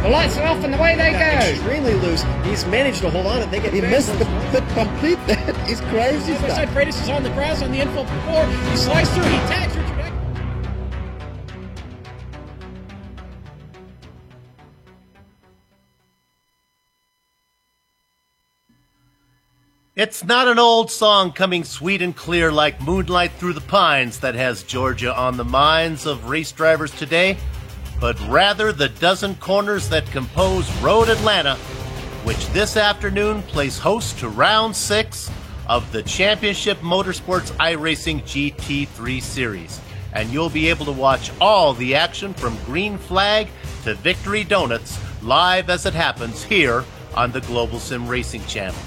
The lights are off and away they go. Extremely loose. He's managed to hold on and they get. He missed the complete. That is crazy stuff. Side Freitas is on the grass on the infield before. He slides through. He tags Richard Eckler. It's not an old song coming sweet and clear like Moonlight Through the Pines that has Georgia on the minds of race drivers today, but rather the dozen corners that compose Road Atlanta, which this afternoon plays host to round 6 of the Championship Motorsports iRacing GT3 Series. And you'll be able to watch all the action from green flag to victory donuts live as it happens here on the Global Sim Racing Channel.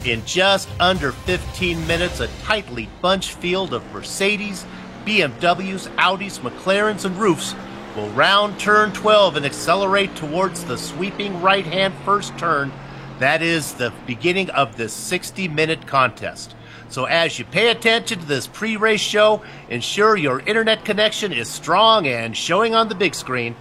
In just under 15 minutes, a tightly bunched field of Mercedes, BMWs, Audis, McLarens, and Roofs will round turn 12 and accelerate towards the sweeping right-hand first turn. That is the beginning of this 60-minute contest. So as you pay attention to this pre-race show, ensure your internet connection is strong and showing on the big screen.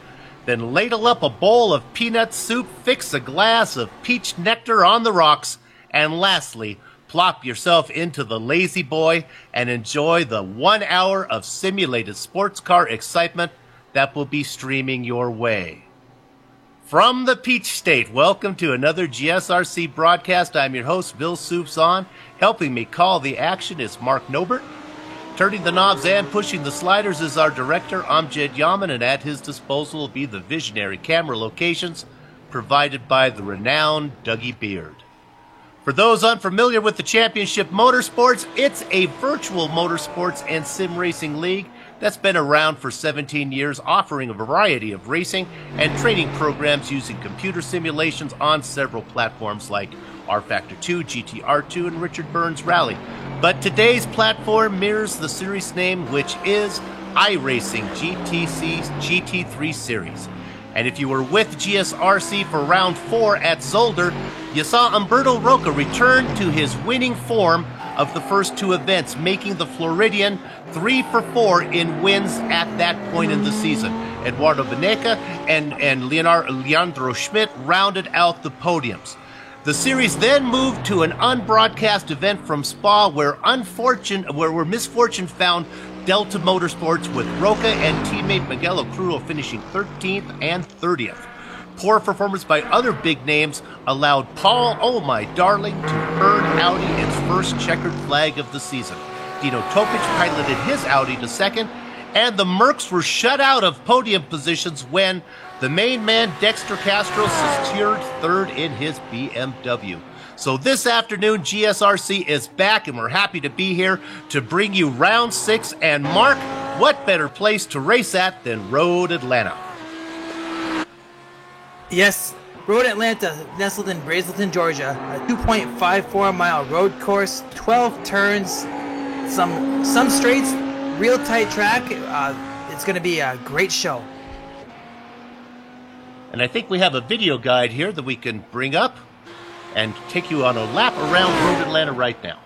Then ladle up a bowl of peanut soup, fix a glass of peach nectar on the rocks, and lastly, plop yourself into the Lazy Boy and enjoy the 1 hour of simulated sports car excitement that will be streaming your way. From the Peach State, welcome to another GSRC broadcast. I'm your host, Bill Soups On. Helping me call the action is Mark Nobert. Turning the knobs and pushing the sliders is our director, Amjad Yaman, and at his disposal will be the visionary camera locations provided by the renowned Dougie Beard. For those unfamiliar with the Championship Motorsports, it's a virtual motorsports and sim racing league that's been around for 17 years, offering a variety of racing and training programs using computer simulations on several platforms like rFactor 2, GTR2, and Richard Burns Rally. But today's platform mirrors the series name, which is iRacing GT3 Series. And if you were with GSRC for round 4 at Zolder, you saw Umberto Roca return to his winning form of the first 2 events, making the Floridian 3 for 4 in wins at that point in the season. Eduardo Beneca and Leandro Schmidt rounded out the podiums. The series then moved to an unbroadcast event from Spa where misfortune found Delta Motorsports, with Roca and teammate Miguel Ocrudo finishing 13th and 30th. Poor performance by other big names allowed Paul Oh My Darling to earn Audi its first checkered flag of the season. Dino Topic piloted his Audi to second, and the Mercs were shut out of podium positions when the main man Dexter Castro secured third in his BMW. So this afternoon, GSRC is back, and we're happy to be here to bring you round 6. And Mark, what better place to race at than Road Atlanta? Yes, Road Atlanta, nestled in Brazelton, Georgia, a 2.54-mile road course, 12 turns, some straights, real tight track. It's going to be a great show. And I think we have a video guide here that we can bring up and take you on a lap around Road Atlanta right now.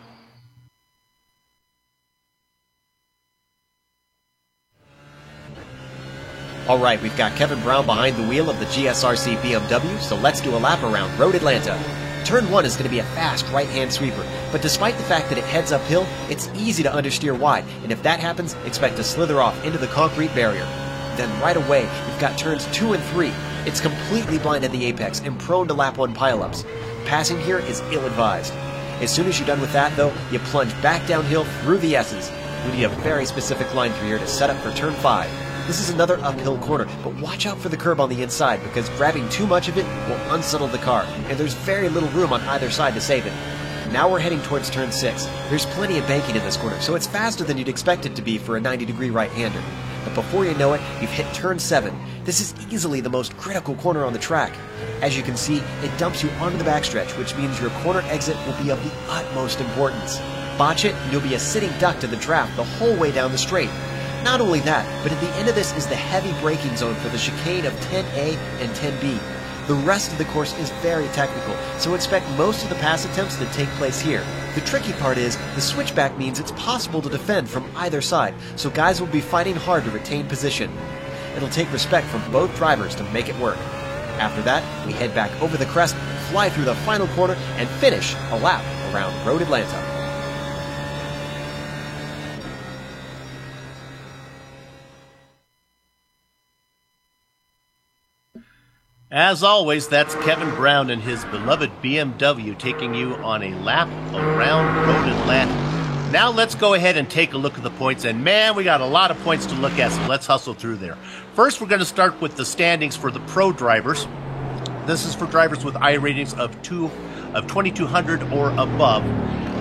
All right, we've got Kevin Brown behind the wheel of the GSRC BMW, so let's do a lap around Road Atlanta. Turn 1 is going to be a fast right-hand sweeper, but despite the fact that it heads uphill, it's easy to understeer wide, and if that happens, expect to slither off into the concrete barrier. Then right away, you've got turns 2 and 3. It's completely blind at the apex and prone to lap 1 pileups. Passing here is ill-advised. As soon as you're done with that, though, you plunge back downhill through the S's. We need a very specific line through here to set up for turn 5. This is another uphill corner, but watch out for the curb on the inside because grabbing too much of it will unsettle the car, and there's very little room on either side to save it. Now we're heading towards turn 6. There's plenty of banking in this corner, so it's faster than you'd expect it to be for a 90-degree right-hander. But before you know it, you've hit turn 7. This is easily the most critical corner on the track. As you can see, it dumps you onto the backstretch, which means your corner exit will be of the utmost importance. Botch it, and you'll be a sitting duck to the draft the whole way down the straight. Not only that, but at the end of this is the heavy braking zone for the chicane of 10A and 10B. The rest of the course is very technical, so expect most of the pass attempts to take place here. The tricky part is, the switchback means it's possible to defend from either side, so guys will be fighting hard to retain position. It'll take respect from both drivers to make it work. After that, we head back over the crest, fly through the final corner, and finish a lap around Road Atlanta. As always, that's Kevin Brown and his beloved BMW taking you on a lap around Road Atlanta. Now let's go ahead and take a look at the points, and man, we got a lot of points to look at, so let's hustle through there. First, we're going to start with the standings for the pro drivers. This is for drivers with I ratings of 2,200 or above.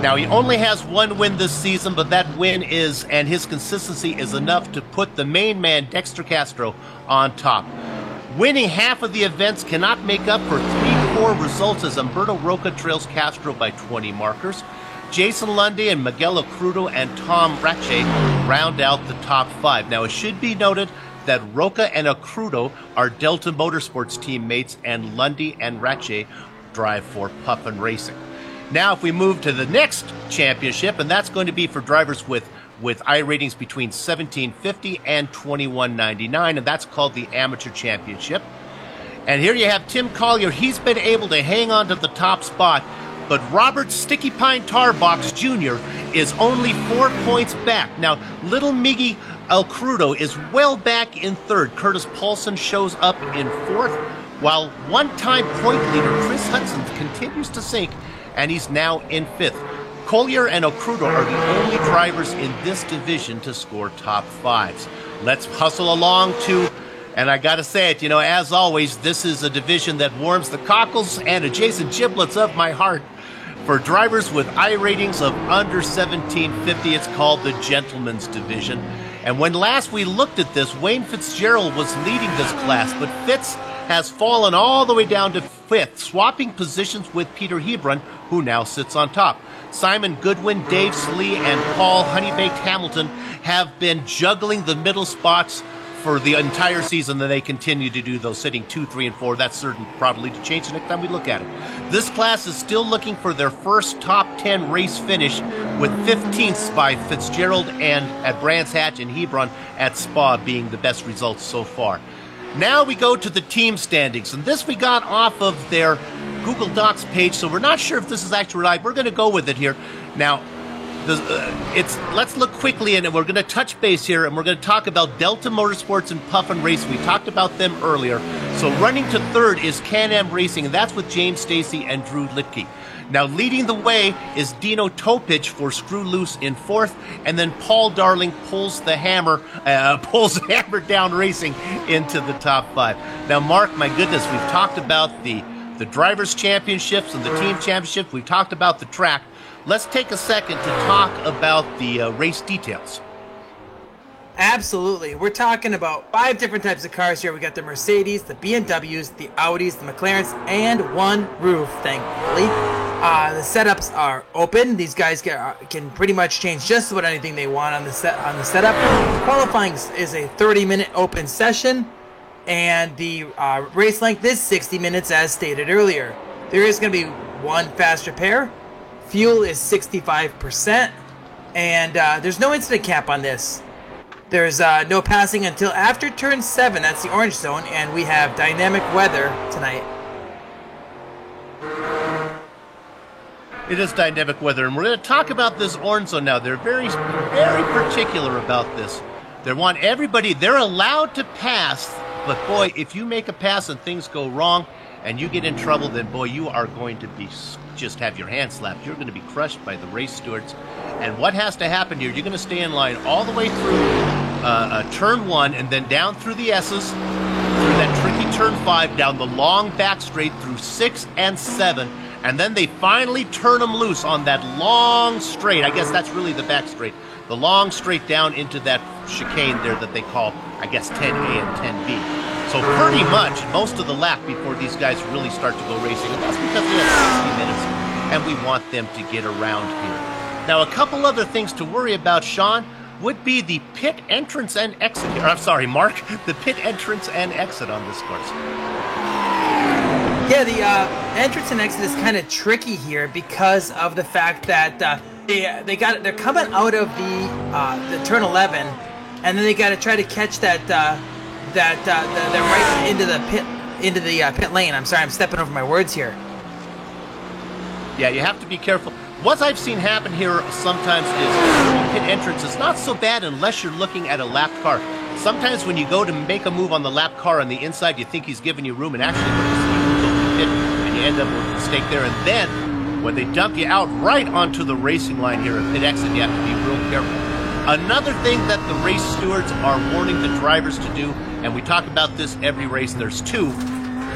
Now, he only has one win this season, but that win is, and his consistency is enough to put the main man, Dexter Castro, on top. Winning half of the events cannot make up for 3 poor results as Humberto Roca trails Castro by 20 markers. Jason Lundy and Miguel Ocrudo and Tom Rache round out the top 5. Now, it should be noted that Roca and Ocrudo are Delta Motorsports teammates, and Lundy and Rache drive for Puffin Racing. Now, if we move to the next championship, and that's going to be for drivers with I ratings between 1750 and 2199, and that's called the Amateur Championship. And here you have Tim Collier. He's been able to hang on to the top spot, but Robert Sticky Pine Tarbox Jr. is only 4 points back. Now, little Miggy El Crudo is well back in third. Curtis Paulson shows up in fourth, while one-time point leader Chris Hudson continues to sink, and he's now in fifth. Collier and Ocrudo are the only drivers in this division to score top 5s. Let's hustle along to, and I gotta say it, as always, this is a division that warms the cockles and adjacent giblets of my heart. For drivers with I ratings of under 1750, it's called the Gentleman's Division. And when last we looked at this, Wayne Fitzgerald was leading this class, but Fitz has fallen all the way down to 5th, swapping positions with Peter Hebron, who now sits on top. Simon Goodwin, Dave Slee, and Paul Honeybaked Hamilton have been juggling the middle spots for the entire season, and they continue to do those, sitting 2, 3, and 4. That's certain probably to change the next time we look at it. This class is still looking for their first top 10 race finish, with 15ths by Fitzgerald and at Brands Hatch and Hebron at Spa being the best results so far. Now we go to the team standings, and this we got off of their Google Docs page, so we're not sure if this is actually right. We're going to go with it here. Now, let's look quickly, and we're going to touch base here, and we're going to talk about Delta Motorsports and Puffin Racing. We talked about them earlier. So running to third is Can-Am Racing, and that's with James Stacy and Drew Litke. Now, leading the way is Dino Topich for Screw Loose in fourth, and then Paul Darling pulls the hammer down racing into the top 5. Now, Mark, my goodness, we've talked about the drivers' championships and the team championships. We've talked about the track. Let's take a second to talk about the race details. Absolutely. We're talking about 5 different types of cars here. We got the Mercedes, the BMWs, the Audis, the McLarens, and one roof, thankfully. The setups are open. These guys can pretty much change just about anything they want on the setup. Qualifying is a 30-minute open session, and the race length is 60 minutes as stated earlier. There is going to be one fast repair. Fuel is 65%, and there's no incident cap on this. There's no passing until after turn 7. That's the orange zone, and we have dynamic weather tonight. It is dynamic weather, and we're going to talk about this orange zone now. They're very, very particular about this. They want everybody, they're allowed to pass, but boy, if you make a pass and things go wrong and you get in trouble, then boy, you are going to be just have your hand slapped. You're going to be crushed by the race stewards. And what has to happen here, you're going to stay in line all the way through turn 1 and then down through the S's, through that tricky turn 5, down the long back straight through 6 and 7, and then they finally turn them loose on that long straight. I guess that's really the back straight. The long straight down into that chicane there that they call, I guess, 10A and 10B. So pretty much most of the lap before these guys really start to go racing. And that's because we have 60 minutes and we want them to get around here. Now, a couple other things to worry about, Sean, would be the pit entrance and exit here. I'm sorry, Mark. The pit entrance and exit on this course. Yeah, the entrance and exit is kind of tricky here because of the fact that they're coming out of the turn 11, and then they got to try to catch that right into the into the pit lane. I'm sorry, I'm stepping over my words here. Yeah, you have to be careful. What I've seen happen here sometimes is pit entrance is not so bad unless you're looking at a lapped car. Sometimes when you go to make a move on the lapped car on the inside, you think he's giving you room, and actually you go to the pit and you end up with a mistake there. And then when they dump you out right onto the racing line here at pit exit, you have to be real careful. Another thing that the race stewards are warning the drivers to do, and we talk about this every race, there's two,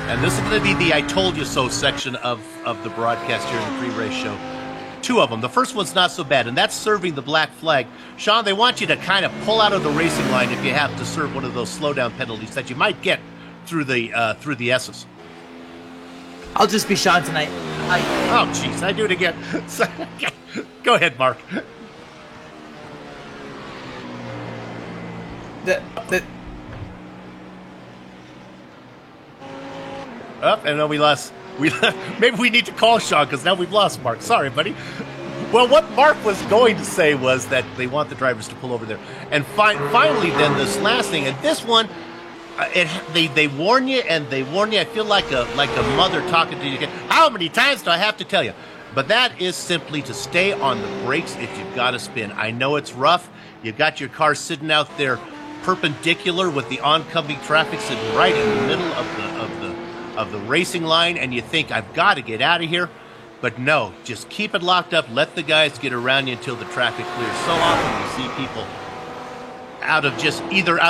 and this is going to be the I told you so section of the broadcast here in the pre-race show. Two of them. The first one's not so bad, and that's serving the black flag. Sean, they want you to kind of pull out of the racing line if you have to serve one of those slowdown penalties that you might get through the S's. I'll just be Sean tonight. Oh, jeez, I do it again. Go ahead, Mark. And then we lost. Maybe we need to call Sean because now we've lost Mark. Sorry, buddy. Well, what Mark was going to say was that they want the drivers to pull over there. And finally, then this last thing, and this one, they warn you and they warn you. I feel like a mother talking to you. How many times do I have to tell you? But that is simply to stay on the brakes if you've got to spin. I know it's rough. You've got your car sitting out there perpendicular with the oncoming traffic sitting right in the middle of the racing line, and you think, I've got to get out of here. But no, just keep it locked up. Let the guys get around you until the traffic clears. So often you see people out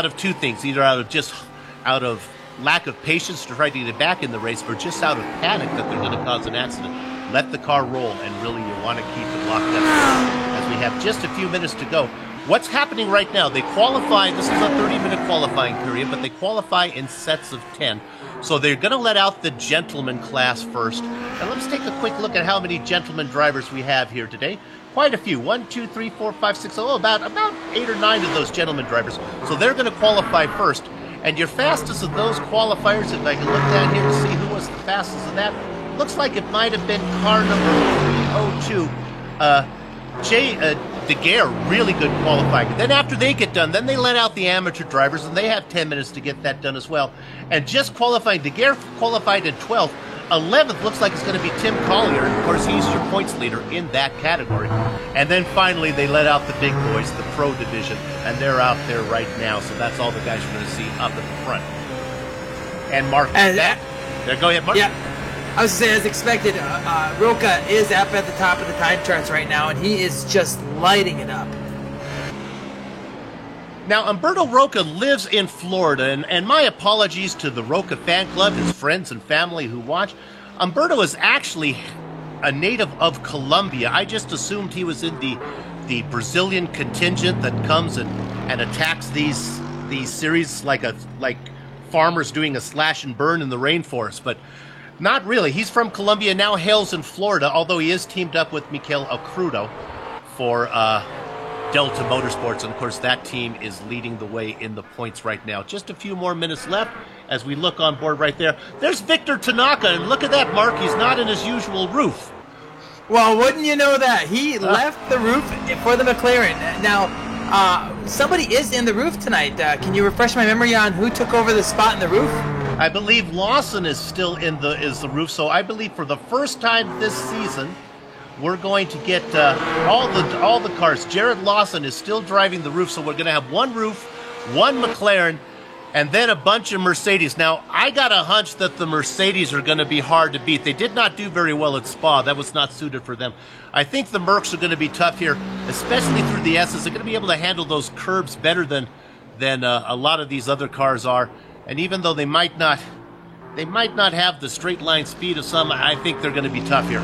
of two things, either out of lack of patience to try to get back in the race, or just out of panic that they're going to cause an accident. Let the car roll, and really you want to keep it locked up. As we have just a few minutes to go, what's happening right now? They qualify. This is a 30-minute qualifying period, but they qualify in sets of 10. So they're going to let out the gentleman class first. And let's take a quick look at how many gentleman drivers we have here today. Quite a few. 1, 2, 3, 4, 5, 6, about 8 or 9 of those gentleman drivers. So they're going to qualify first. And your fastest of those qualifiers, if I can look down here to see who was the fastest of that, looks like it might have been car number 302. Jay Daguerre, really good qualifying. Then after they get done, then they let out the amateur drivers, and they have 10 minutes to get that done as well. And just qualifying, Daguerre qualified in 12th. 11th looks like it's going to be Tim Collier. Of course, he's your points leader in that category. And then finally, they let out the big boys, the pro division, and they're out there right now. So that's all the guys you're going to see up at the front. And Mark, there. Go ahead, Mark. Yeah. I was going to say, as expected, Roca is up at the top of the time charts right now, and he is just lighting it up. Now, Umberto Roca lives in Florida, and my apologies to the Roca fan club, his friends and family who watch. Umberto is actually a native of Colombia. I just assumed he was in the Brazilian contingent that comes and attacks these series like farmers doing a slash and burn in the rainforest, but not really. He's from Colombia, now hails in Florida, although he is teamed up with Mikel Acrudo for Delta Motorsports, and of course that team is leading the way in the points right now. Just a few more minutes left as we look on board right there. There's Victor Tanaka, and look at that, Mark. He's not in his usual roof. Well, wouldn't you know that? He left the roof for the McLaren. Now, somebody is in the roof tonight. Can you refresh my memory on who took over the spot in the roof? I believe Lawson is still is the roof, so I believe for the first time this season, we're going to get all the cars. Jared Lawson is still driving the roof, so we're going to have one roof, one McLaren, and then a bunch of Mercedes. Now, I got a hunch that the Mercedes are going to be hard to beat. They did not do very well at Spa. That was not suited for them. I think the Mercs are going to be tough here, especially through the S's. They're going to be able to handle those curbs better than a lot of these other cars are. And even though they might not have the straight line speed of some, I think they're going to be tough here.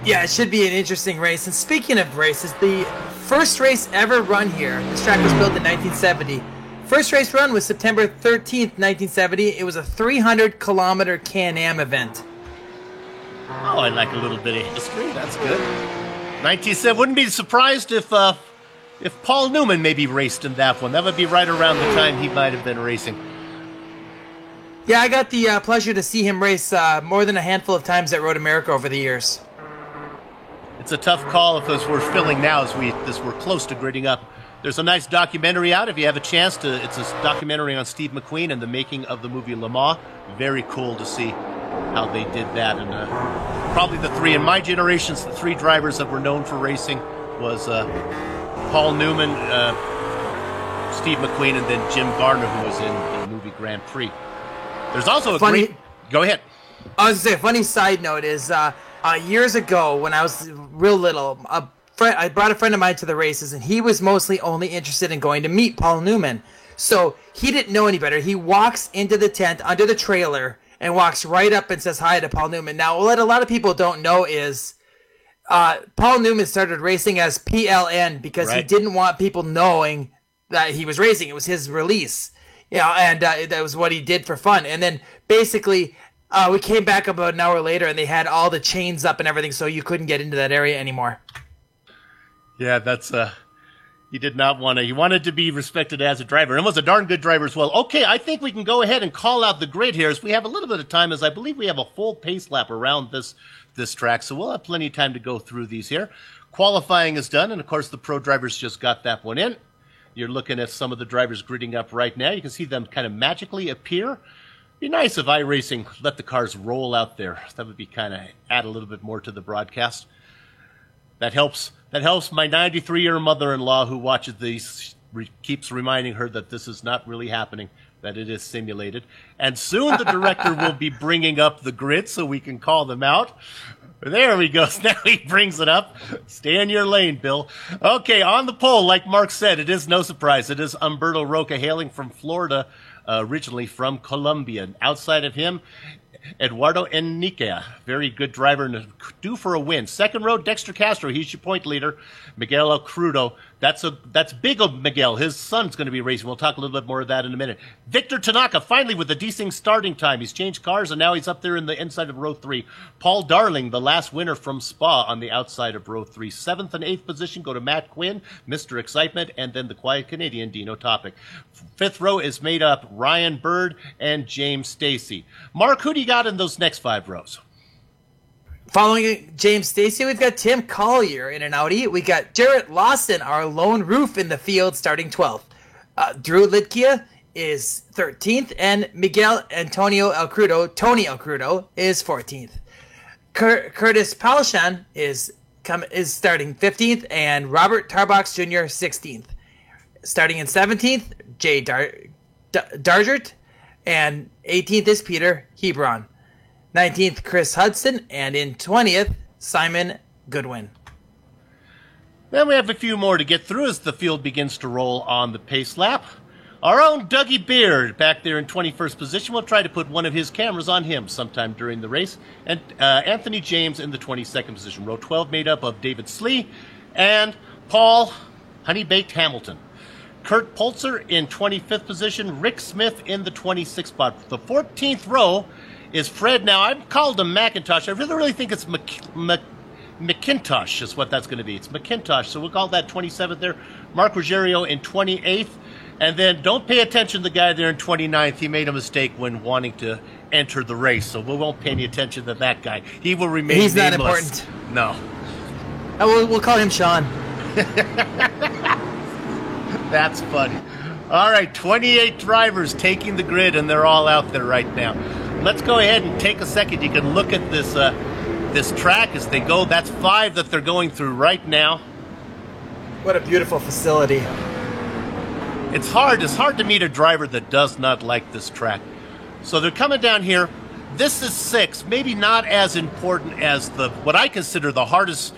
Yeah, it should be an interesting race. And speaking of races, the first race ever run here, this track was built in 1970. First race run was September 13th, 1970. It was a 300-kilometer Can-Am event. Oh, I like a little bit of history. That's good. 1970. Wouldn't be surprised if Paul Newman maybe raced in that one. That would be right around the time he might have been racing. Yeah, I got the pleasure to see him race more than a handful of times at Road America over the years. It's a tough call if we're filling now as we're close to gridding up There's a nice documentary out if you have a chance to. It's a documentary on Steve McQueen and the making of the movie Le Mans. Very cool to see how they did that. And probably the three, in my generations, the three drivers that were known for racing was Paul Newman, Steve McQueen, and then Jim Garner, who was in the movie Grand Prix. There's also a great... Go ahead. I was going to say, a funny side note is years ago when I was real little, I brought a friend of mine to the races, and he was mostly only interested in going to meet Paul Newman. So he didn't know any better. He walks into the tent under the trailer and walks right up and says hi to Paul Newman. Now, what a lot of people don't know is Paul Newman started racing as PLN because he didn't want people knowing that he was racing. It was his release, and that was what he did for fun. And then basically we came back about an hour later, and they had all the chains up and everything, so you couldn't get into that area anymore. Yeah, that's he did not want to. He wanted to be respected as a driver, and was a darn good driver as well. Okay, I think we can go ahead and call out the grid here, as we have a little bit of time, as I believe we have a full pace lap around this track, so we'll have plenty of time to go through these here. Qualifying is done, and of course the pro drivers just got that one in. You're looking at some of the drivers gridding up right now. You can see them kind of magically appear. Be nice if iRacing let the cars roll out there. That would be kind of add a little bit more to the broadcast. That helps my 93-year mother-in-law who watches these, keeps reminding her that this is not really happening, that it is simulated. And soon the director will be bringing up the grid so we can call them out. There we go. Now he brings it up. Stay in your lane, Bill. Okay, on the pole, like Mark said, it is no surprise. It is Humberto Roca, hailing from Florida, originally from Colombia. And outside of him, Eduardo Enrique, very good driver and due for a win. Second row, Dexter Castro, he's your point leader. Miguel El Crudo, that's big of Miguel. His son's going to be racing. We'll talk a little bit more of that in a minute. Victor Tanaka, finally with a decent starting time. He's changed cars and now he's up there in the inside of row 3. Paul Darling, the last winner from Spa, on the outside of row 3. 7th and 8th position go to Matt Quinn, Mr. Excitement, and then the quiet Canadian, Dino Topic. 5th row is made up Ryan Bird and James Stacy. Mark, who do you got in those next 5 rows? Following James Stacy, we've got Tim Collier in an Audi. We got Jarrett Lawson, our lone roof in the field, starting 12th. Drew Lidkia is 13th, and Miguel Antonio El Crudo, Tony El Crudo, is 14th. Curtis Palashan is starting 15th, and Robert Tarbox Jr. 16th. Starting in 17th, Jay Dargert, and 18th is Peter Hebron. 19th, Chris Hudson, and in 20th, Simon Goodwin. Then we have a few more to get through as the field begins to roll on the pace lap. Our own Dougie Beard back there in 21st position. We'll try to put one of his cameras on him sometime during the race. And Anthony James in the 22nd position. Row 12 made up of David Slee and Paul Honeybaked Hamilton. Kurt Pulitzer in 25th position. Rick Smith in the 26th spot. The 14th row is Fred. Now, I've called him McIntosh. I really think it's McIntosh is what that's going to be. It's McIntosh, so we'll call that 27th there. Mark Ruggiero in 28th. And then don't pay attention to the guy there in 29th. He made a mistake when wanting to enter the race, so we won't pay any attention to that guy. He will remain He's nameless. Not important. No. We'll call him Sean. That's funny. All right, 28 drivers taking the grid, and they're all out there right now. Let's go ahead and take a second. You can look at this this track as they go. That's 5 that they're going through right now. What a beautiful facility. It's hard to meet a driver that does not like this track. So they're coming down here. This is 6, maybe not as important as what I consider the hardest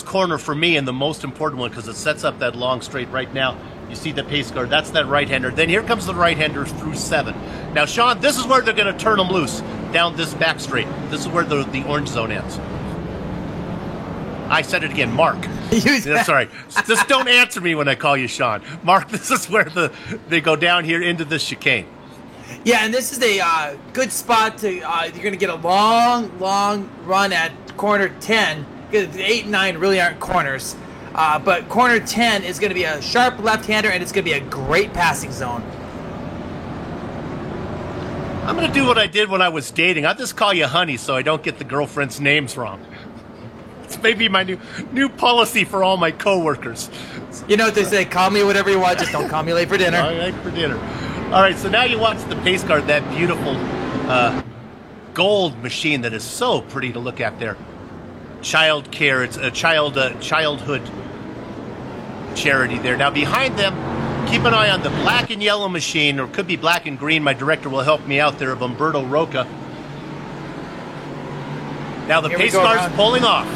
corner for me and the most important one because it sets up that long straight right now. You see the pace car, that's that right-hander. Then here comes the right-hander through 7. Now, Sean, this is where they're going to turn them loose, down this back straight. This is where the orange zone ends. I said it again, Mark. That's all right. Just don't answer me when I call you Sean. Mark, this is where they go down here into the chicane. Yeah, and this is a good spot to, you're going to get a long run at corner 10. 8 and 9 really aren't corners. But corner 10 is going to be a sharp left-hander, and it's going to be a great passing zone. I'm going to do what I did when I was dating. I'll just call you honey so I don't get the girlfriend's names wrong. It's maybe my new policy for all my coworkers. You know what they say, call me whatever you want, just don't call me late for dinner. All right, for dinner. All right, so now you watch the pace car, that beautiful gold machine that is so pretty to look at there. Child care, it's a childhood charity there. Now behind them, keep an eye on the black and yellow machine, or could be black and green. My director will help me out there, of Umberto Roca. Now the pace car's pulling off.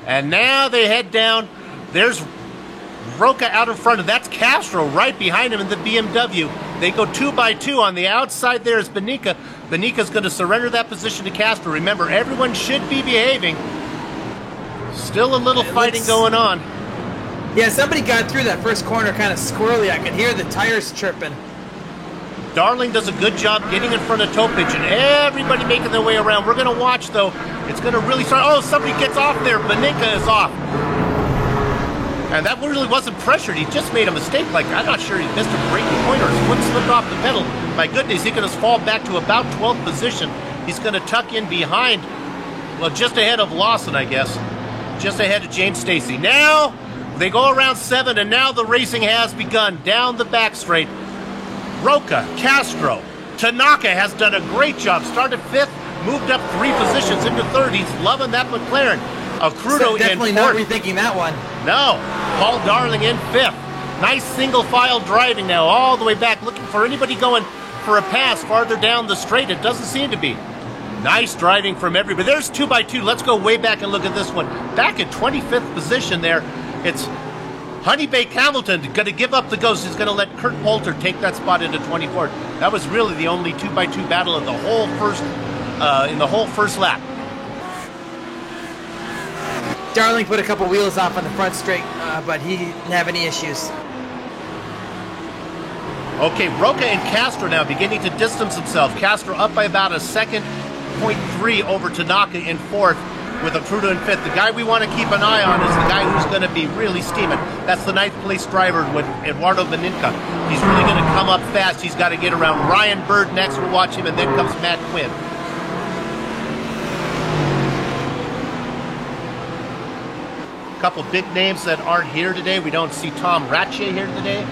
And now they head down. There's Roca out in front, and that's Castro right behind him in the BMW. They go 2 by 2. On the outside there is Benica. Benica's going to surrender that position to Castro. Remember, everyone should be behaving. Still a little fighting going on. Yeah, somebody got through that first corner kind of squirrely. I could hear the tires chirping. Darling does a good job getting in front of Topic, and everybody making their way around. We're going to watch, though. It's going to really start. Oh, somebody gets off there. Benica is off. And that really wasn't pressured. He just made a mistake. Like, I'm not sure he missed a braking point or his foot slipped off the pedal. My goodness, he could have fall back to about 12th position. He's going to tuck in behind, well, just ahead of Lawson, I guess. Just ahead of James Stacy. Now, they go around 7, and now the racing has begun. Down the back straight. Roca, Castro, Tanaka has done a great job. Started 5th, moved up 3 positions into 3rd. He's loving that McLaren. Crudo in 4th. Definitely not rethinking that one. No. Paul Darling in 5th. Nice single file driving now, all the way back, looking for anybody going for a pass farther down the straight. It doesn't seem to be. Nice driving from everybody. There's 2 by 2. Let's go way back and look at this one. Back in 25th position there. It's Honeybake Hamilton going to give up the ghost. He's going to let Kurt Poulter take that spot into 24th. That was really the only 2 by 2 battle of the whole first, in the whole first lap. Darling put a couple wheels off on the front straight, but he didn't have any issues. Okay, Roca and Castro now beginning to distance themselves. Castro up by about a second, 0.3 over Tanaka in 4th, with Crudo in 5th. The guy we want to keep an eye on is the guy who's going to be really steaming. That's the 9th place driver, with Eduardo Beninca. He's really going to come up fast. He's got to get around Ryan Bird next. We'll watch him, and then comes Matt Quinn. A couple big names that aren't here today. We don't see Tom Ratche here today.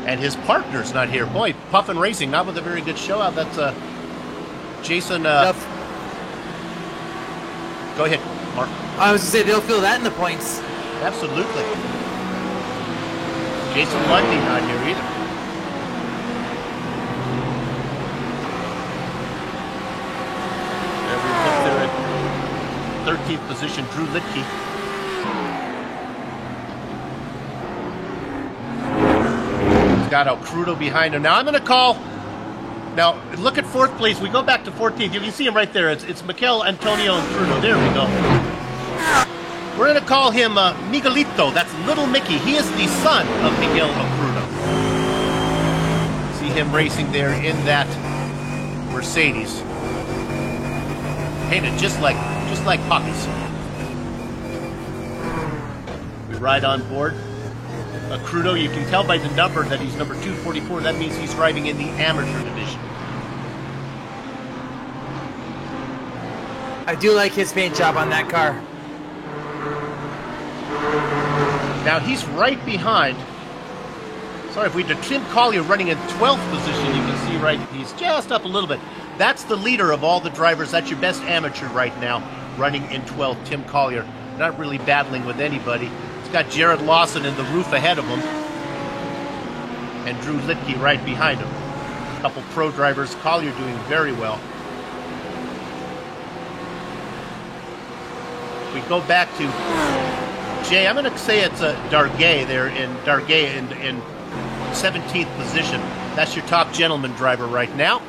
And his partner's not here. Boy, Puffin Racing, not with a very good show out. That's Jason. Go ahead, Mark. I was going to say, they'll feel that in the points. Absolutely. Jason Lundy not here either. There at 13th position, Drew Litke. He's got Crudo behind him. Now I'm going to call. Now look at 4th place. We go back to 14th. You can see him right there. It's Mikel, Antonio, and Crudo. There we go. We're going to call him Miguelito. That's Little Mickey. He is the son of Miguel Crudo. See him racing there in that Mercedes, painted just like puppies. We ride on board. Crudo, you can tell by the number that he's number 244. That means he's driving in the amateur division. I do like his paint job on that car. Now he's right behind. Sorry, if we did Tim Collier running in 12th position, you can see right, he's just up a little bit. That's the leader of all the drivers. That's your best amateur right now, running in 12th, Tim Collier. Not really battling with anybody. He's got Jared Lawson in the roof ahead of him, and Drew Litke right behind him. A couple pro drivers. Collier doing very well. We go back to Jay. I'm going to say it's Dargay there in 17th position. That's your top gentleman driver right now.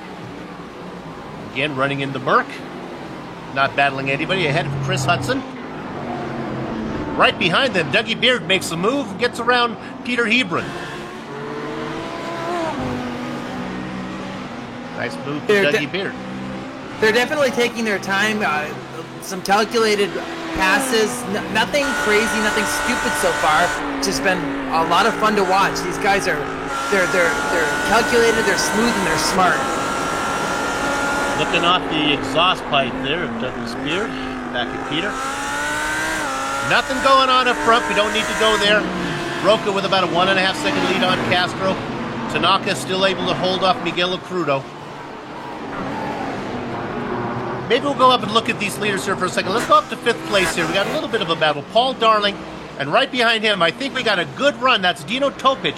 Again, running in the Merc. Not battling anybody. Ahead of Chris Hudson. Right behind them, Dougie Beard makes a move, gets around Peter Hebron. Nice move to Dougie Beard. They're definitely taking their time. Some calculated passes. Nothing crazy, nothing stupid so far. It's just been a lot of fun to watch. These guys are they're calculated, they're smooth, and they're smart. Looking off the exhaust pipe there of Douglas Beard. Back at Peter. Nothing going on up front. We don't need to go there. Roca with about a 1.5 second lead on Castro. Tanaka still able to hold off Miguel Crudo. Maybe we'll go up and look at these leaders here for a second. Let's go up to 5th place here. We got a little bit of a battle. Paul Darling, and right behind him, I think we got a good run. That's Dino Topic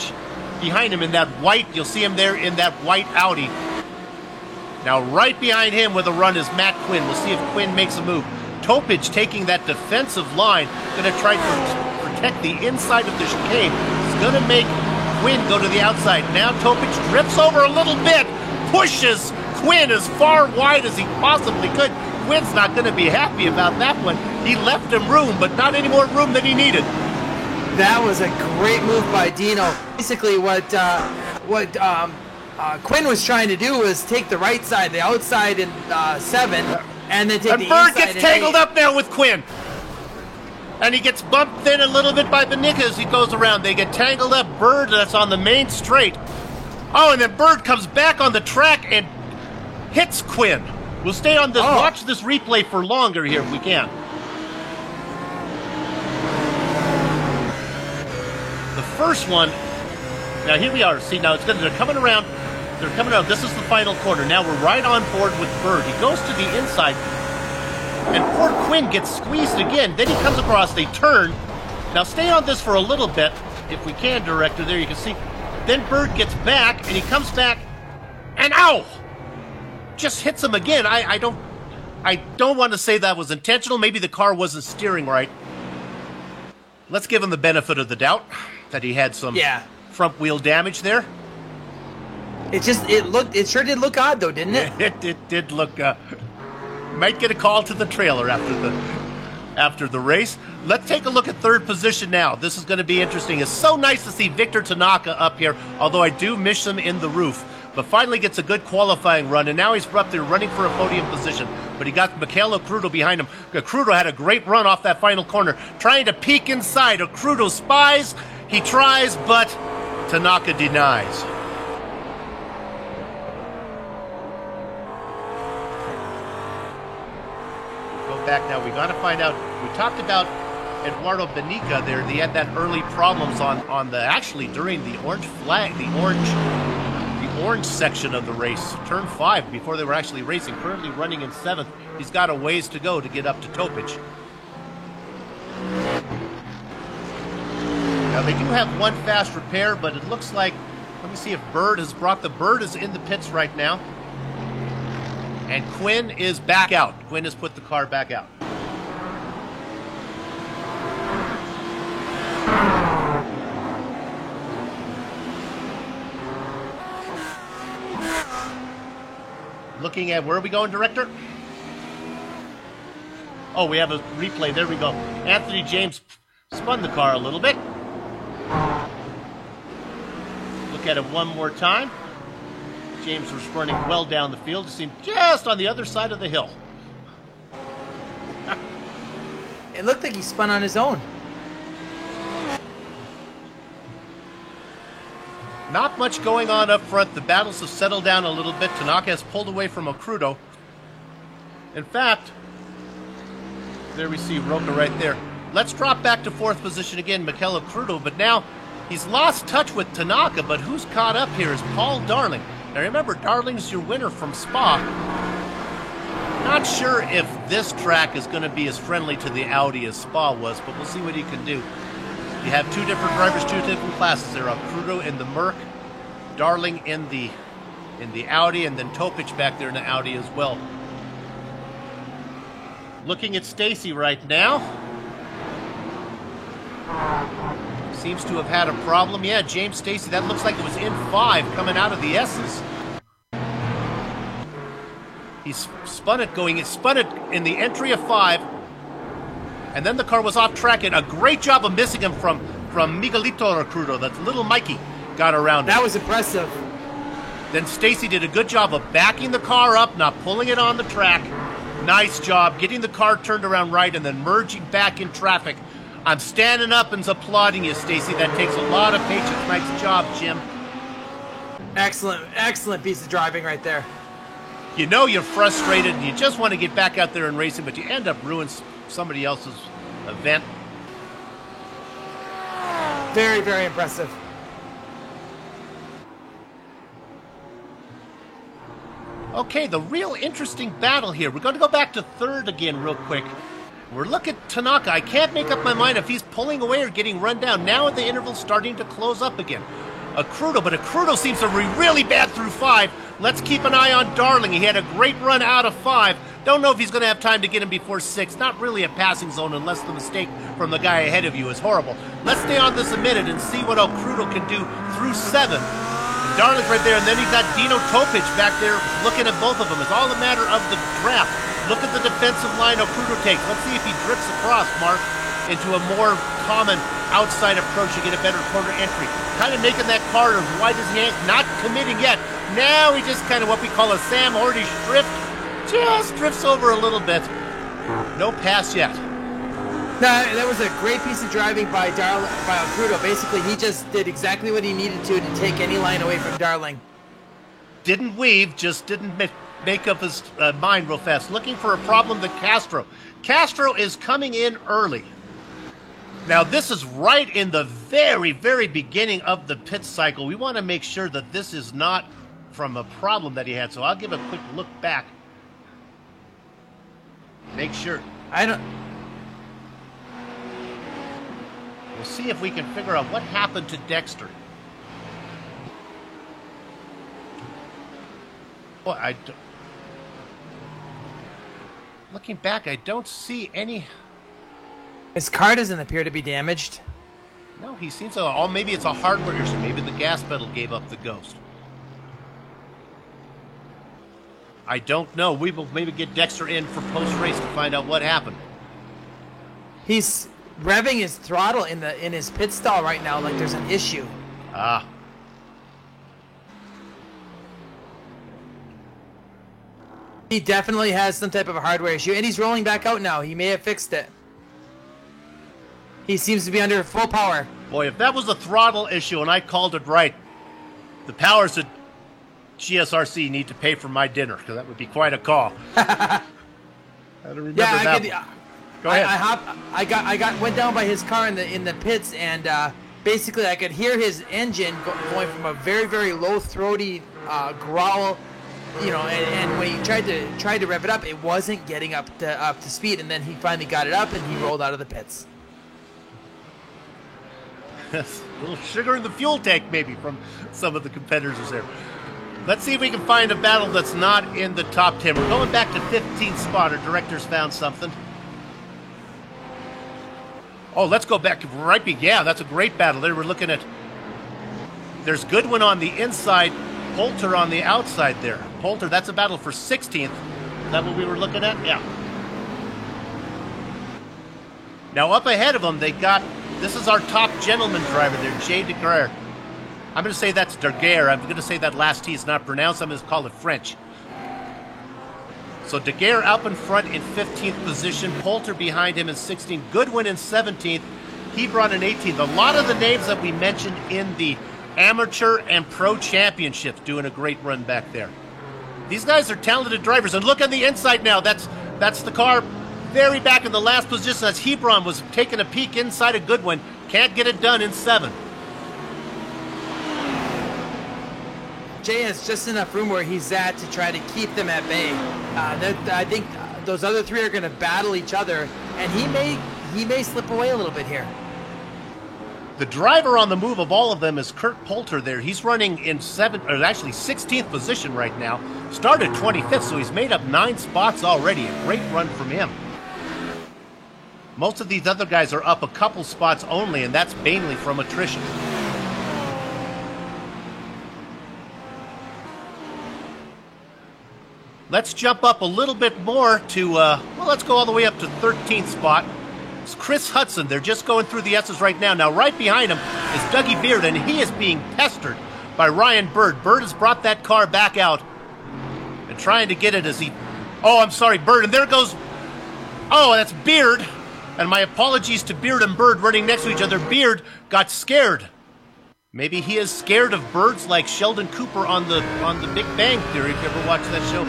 behind him in that white. You'll see him there in that white Audi. Now right behind him with a run is Matt Quinn. We'll see if Quinn makes a move. Topic taking that defensive line, going to try to protect the inside of the chicane. He's going to make Quinn go to the outside. Now Topic drifts over a little bit, pushes Quinn as far wide as he possibly could. Quinn's not going to be happy about that one. He left him room, but not any more room than he needed. That was a great move by Dino. Basically, what Quinn was trying to do was take the right side, the outside in 7, and then take the inside. And Bird gets tangled up now with Quinn. And he gets bumped in a little bit by Benica as he goes around. They get tangled up. Bird, that's on the main straight. Oh, and then Bird comes back on the track and hits Quinn. We'll stay on this, watch this replay for longer here if we can. The first one, now here we are. See, now they're coming around. They're coming around. This is the final corner. Now we're right on board with Bird. He goes to the inside, and poor Quinn gets squeezed again. Then he comes across, they turn. Now stay on this for a little bit, if we can, Director. There you can see. Then Bird gets back, and he comes back, and ow! Just hits him again. I don't want to say that was intentional. Maybe the car wasn't steering right. Let's give him the benefit of the doubt that he had some front wheel damage there. It sure did look odd though, didn't it? It did look. Might get a call to the trailer after the race. Let's take a look at 3rd position now. This is going to be interesting. It's so nice to see Victor Tanaka up here, although I do miss him in the roof. But finally gets a good qualifying run, and now he's up there running for a podium position. But he got Michele Crudo behind him. Crudo had a great run off that final corner, trying to peek inside. Crudo spies, he tries, but Tanaka denies. Go back now. We got to find out. We talked about Eduardo Benica there. They had that early problems on the actually during the orange flag, the orange section of the race, turn 5, before they were actually racing. Currently running in 7th. He's got a ways to go to get up to Topic. Now they do have one fast repair, but it looks like, let me see if Bird has brought the Bird is in the pits right now. And Quinn is back out. Quinn has put the car back out. Looking at, where are we going, Director? Oh, we have a replay. There we go. Anthony James spun the car a little bit. Look at it one more time. James was running well down the field. He seemed just on the other side of the hill. It looked like he spun on his own. Not much going on up front. The battles have settled down a little bit. Tanaka has pulled away from Crudo. In fact, there we see Roca right there. Let's drop back to 4th position again, Michele Crudo, but now he's lost touch with Tanaka, but who's caught up here is Paul Darling. Now remember, Darling's your winner from Spa. Not sure if this track is going to be as friendly to the Audi as Spa was, but we'll see what he can do. You have 2 different drivers, 2 different classes. There are Crudo in the Merc, Darling in the Audi, and then Topic back there in the Audi as well. Looking at Stacy right now. Seems to have had a problem. Yeah, James Stacy, that looks like it was in 5 coming out of the S's. He spun it in the entry of 5. And then the car was off track, and a great job of missing him from Miguelito Crudo. That's little Mikey got around him. That was impressive. Then Stacy did a good job of backing the car up, not pulling it on the track. Nice job getting the car turned around right and then merging back in traffic. I'm standing up and applauding you, Stacy. That takes a lot of patience. Nice job, Jim. Excellent piece of driving right there. You know you're frustrated and you just want to get back out there and racing, but you end up ruining somebody else's event. Very, very impressive. Okay, the real interesting battle here. We're going to go back to third again real quick. We're looking at Tanaka. I can't make up my mind if he's pulling away or getting run down. Now the interval's starting to close up again. Acrudo, but Acrudo seems to be really bad through 5. Let's keep an eye on Darling. He had a great run out of 5. Don't know if he's going to have time to get him before 6. Not really a passing zone unless the mistake from the guy ahead of you is horrible. Let's stay on this a minute and see what Acrudo can do through 7. Darling's right there, and then he's got Dino Topic back there looking at both of them. It's all a matter of the draft. Look at the defensive line Acrudo takes. Let's see if he drifts across, Mark, into a more common outside approach to get a better corner entry. Kind of making that car as wide as he ain't, not committing yet. Now he just kind of what we call a Sam Hordish drift. Just drifts over a little bit. No pass yet. No, that was a great piece of driving by Acrudo. Basically, he just did exactly what he needed to take any line away from Darling. Didn't weave, just didn't make up his mind real fast. Looking for a problem to Castro. Castro is coming in early. Now, this is right in the very, very beginning of the pit cycle. We want to make sure that this is not from a problem that he had. So I'll give a quick look back. Make sure. We'll see if we can figure out what happened to Dexter. Boy, looking back, I don't see any. His car doesn't appear to be damaged. No, he seems to. Oh, maybe it's a hardware issue. Maybe the gas pedal gave up the ghost. I don't know. We will maybe get Dexter in for post-race to find out what happened. He's revving his throttle in his pit stall right now like there's an issue. Ah. He definitely has some type of a hardware issue, and he's rolling back out now. He may have fixed it. He seems to be under full power. Boy, if that was a throttle issue and I called it right, the powers at GSRC need to pay for my dinner, because that would be quite a call. I don't remember that. Go ahead. Went down by his car in the pits, and basically I could hear his engine going from a very, very low throaty growl, you know, and when he tried to rev it up, it wasn't getting up to speed, and then he finally got it up and he rolled out of the pits. A little sugar in the fuel tank, maybe, from some of the competitors there. Let's see if we can find a battle that's not in the top 10. We're going back to 15th spot. Our director's found something. Oh, let's go back right. Yeah, that's a great battle. There we're looking at. There's Goodwin on the inside, Poulter on the outside there. Poulter, that's a battle for 16th. Is that what we were looking at? Yeah. Now up ahead of them, they got. This is our top gentleman driver there, Jay Deguerre. I'm going to say that's Deguerre. I'm going to say that last T is not pronounced. I'm going to call it French. So Deguerre up in front in 15th position. Poulter behind him in 16th. Goodwin in 17th. Hebron in 18th. A lot of the names that we mentioned in the amateur and pro championships doing a great run back there. These guys are talented drivers. And look on the inside now. That's the car very back in the last position as Hebron was taking a peek inside of Goodwin. Can't get it done in 7. Jay has just enough room where he's at to try to keep them at bay. I think those other three are going to battle each other, and he may slip away a little bit here. The driver on the move of all of them is Kurt Poulter there. He's running in 16th position right now. Started 25th, so he's made up 9 spots already. A great run from him. Most of these other guys are up a couple spots only, and that's mainly from attrition. Let's jump up a little bit more to, let's go all the way up to 13th spot. It's Chris Hudson. They're just going through the S's right now. Now, right behind him is Dougie Beard, and he is being pestered by Ryan Bird. Bird has brought that car back out and trying to get it as he... Oh, I'm sorry, Bird. And there goes... Oh, that's Beard. And my apologies to Beard and Bird running next to each other. Beard got scared. Maybe he is scared of birds like Sheldon Cooper on the Big Bang Theory, if you ever watched that show.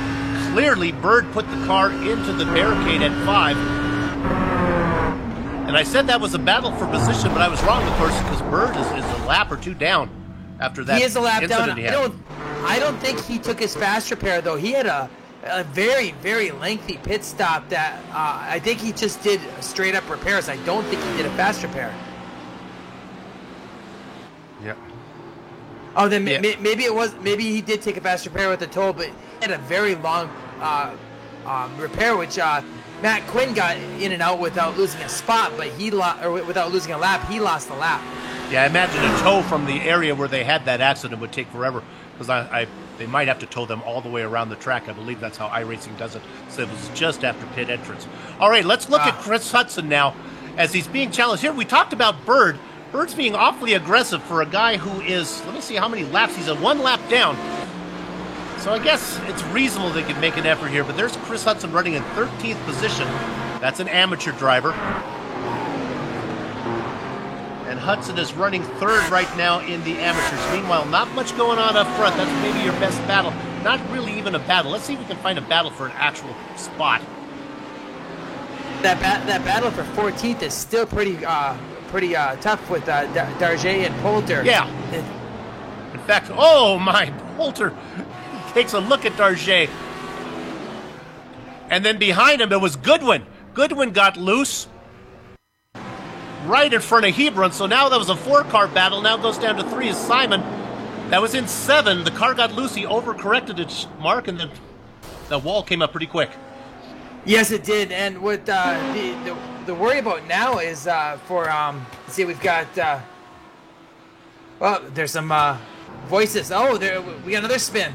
clearly Bird put the car into the barricade at 5. And I said that was a battle for position, but I was wrong, of course, because Bird is a lap or two down after that He is a lap down. he had. I don't think he took his fast repair, though. He had a very, very lengthy pit stop that I think he just did straight up repairs. I don't think he did a fast repair. Yeah. Oh, then Yeah. maybe it was. Maybe he did take a fast repair with the toll, but he had a very long repair, which Matt Quinn got in and out without losing a spot, but without losing a lap, he lost a lap. Yeah, I imagine a tow from the area where they had that accident would take forever, because they might have to tow them all the way around the track. I believe that's how iRacing does it. So it was just after pit entrance. All right, let's look at Chris Hudson now as he's being challenged. Here, we talked about Bird. Bird's being awfully aggressive for a guy who is, let me see how many laps. He's a 1 lap down. So I guess it's reasonable they could make an effort here, but there's Chris Hudson running in 13th position. That's an amateur driver. And Hudson is running 3rd right now in the amateurs. Meanwhile, not much going on up front. That's maybe your best battle. Not really even a battle. Let's see if we can find a battle for an actual spot. That battle for 14th is still pretty tough with Darget and Poulter. Yeah. In fact, oh my, Poulter takes a look at Darget. And then behind him, it was Goodwin. Goodwin got loose right in front of Hebron. So now that was a 4-car battle. Now goes down to 3 is Simon. That was in 7. The car got loose. He overcorrected its mark, and then the wall came up pretty quick. Yes, it did. And what the worry about now is let's see, we've got well, there's some voices. Oh, we got another spin.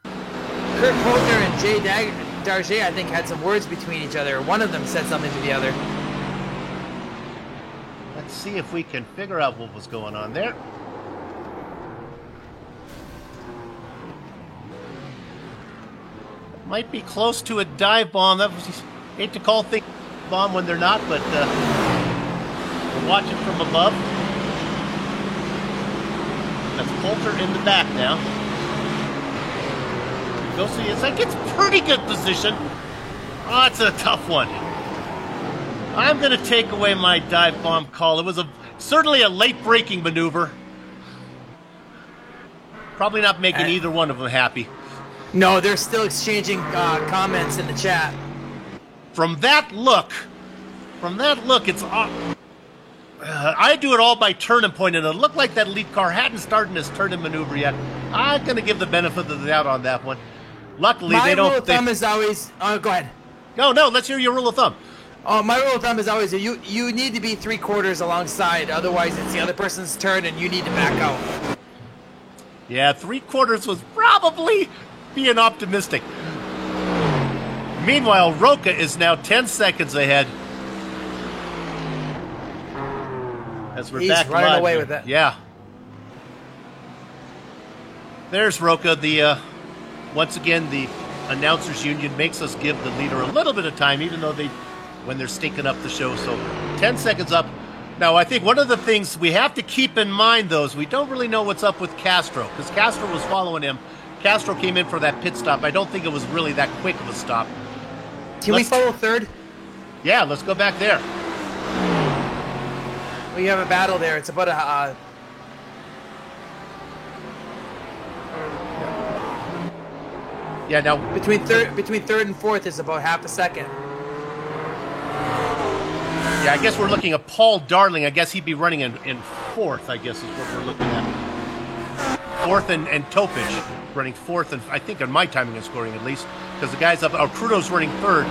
Kurt Poulter and Jay Darget, I think, had some words between each other. One of them said something to the other. Let's see if we can figure out what was going on there. Might be close to a dive bomb. That was, hate to call things bomb when they're not, but we're watching from above. That's Poulter in the back now. Go see, it's like it's pretty good position. Oh, it's a tough one. I'm going to take away my dive bomb call. It was certainly a late braking maneuver. Probably not making either one of them happy. No, they're still exchanging comments in the chat. From that look, it's... I do it all by turn and point, and it looked like that lead car hadn't started his turn and maneuver yet. I'm going to give the benefit of the doubt on that one. Luckily, my they don't... rule of thumb is always... Oh, go ahead. No, let's hear your rule of thumb. Oh, my rule of thumb is always you need to be 3/4 alongside, otherwise it's the other person's turn and you need to back out. Yeah, 3/4 was probably being optimistic. Meanwhile, Roca is now 10 seconds ahead. As we're He's back running live away here. with it. Yeah. There's Roca. Once again, the announcers union makes us give the leader a little bit of time, even though when they're stinking up the show. So 10 seconds up. Now, I think one of the things we have to keep in mind, though, is we don't really know what's up with Castro, because Castro was following him. Castro came in for that pit stop. I don't think it was really that quick of a stop. Can we follow 3rd? Yeah, let's go back there. We have a battle there. It's about a... Yeah, now... Between 3rd and 4th is about half a second. Yeah, I guess we're looking at Paul Darling. I guess he'd be running in 4th, I guess is what we're looking at. 4th and Topich running 4th, and I think on my timing and scoring at least, because the guy's up... Crudo's running 3rd.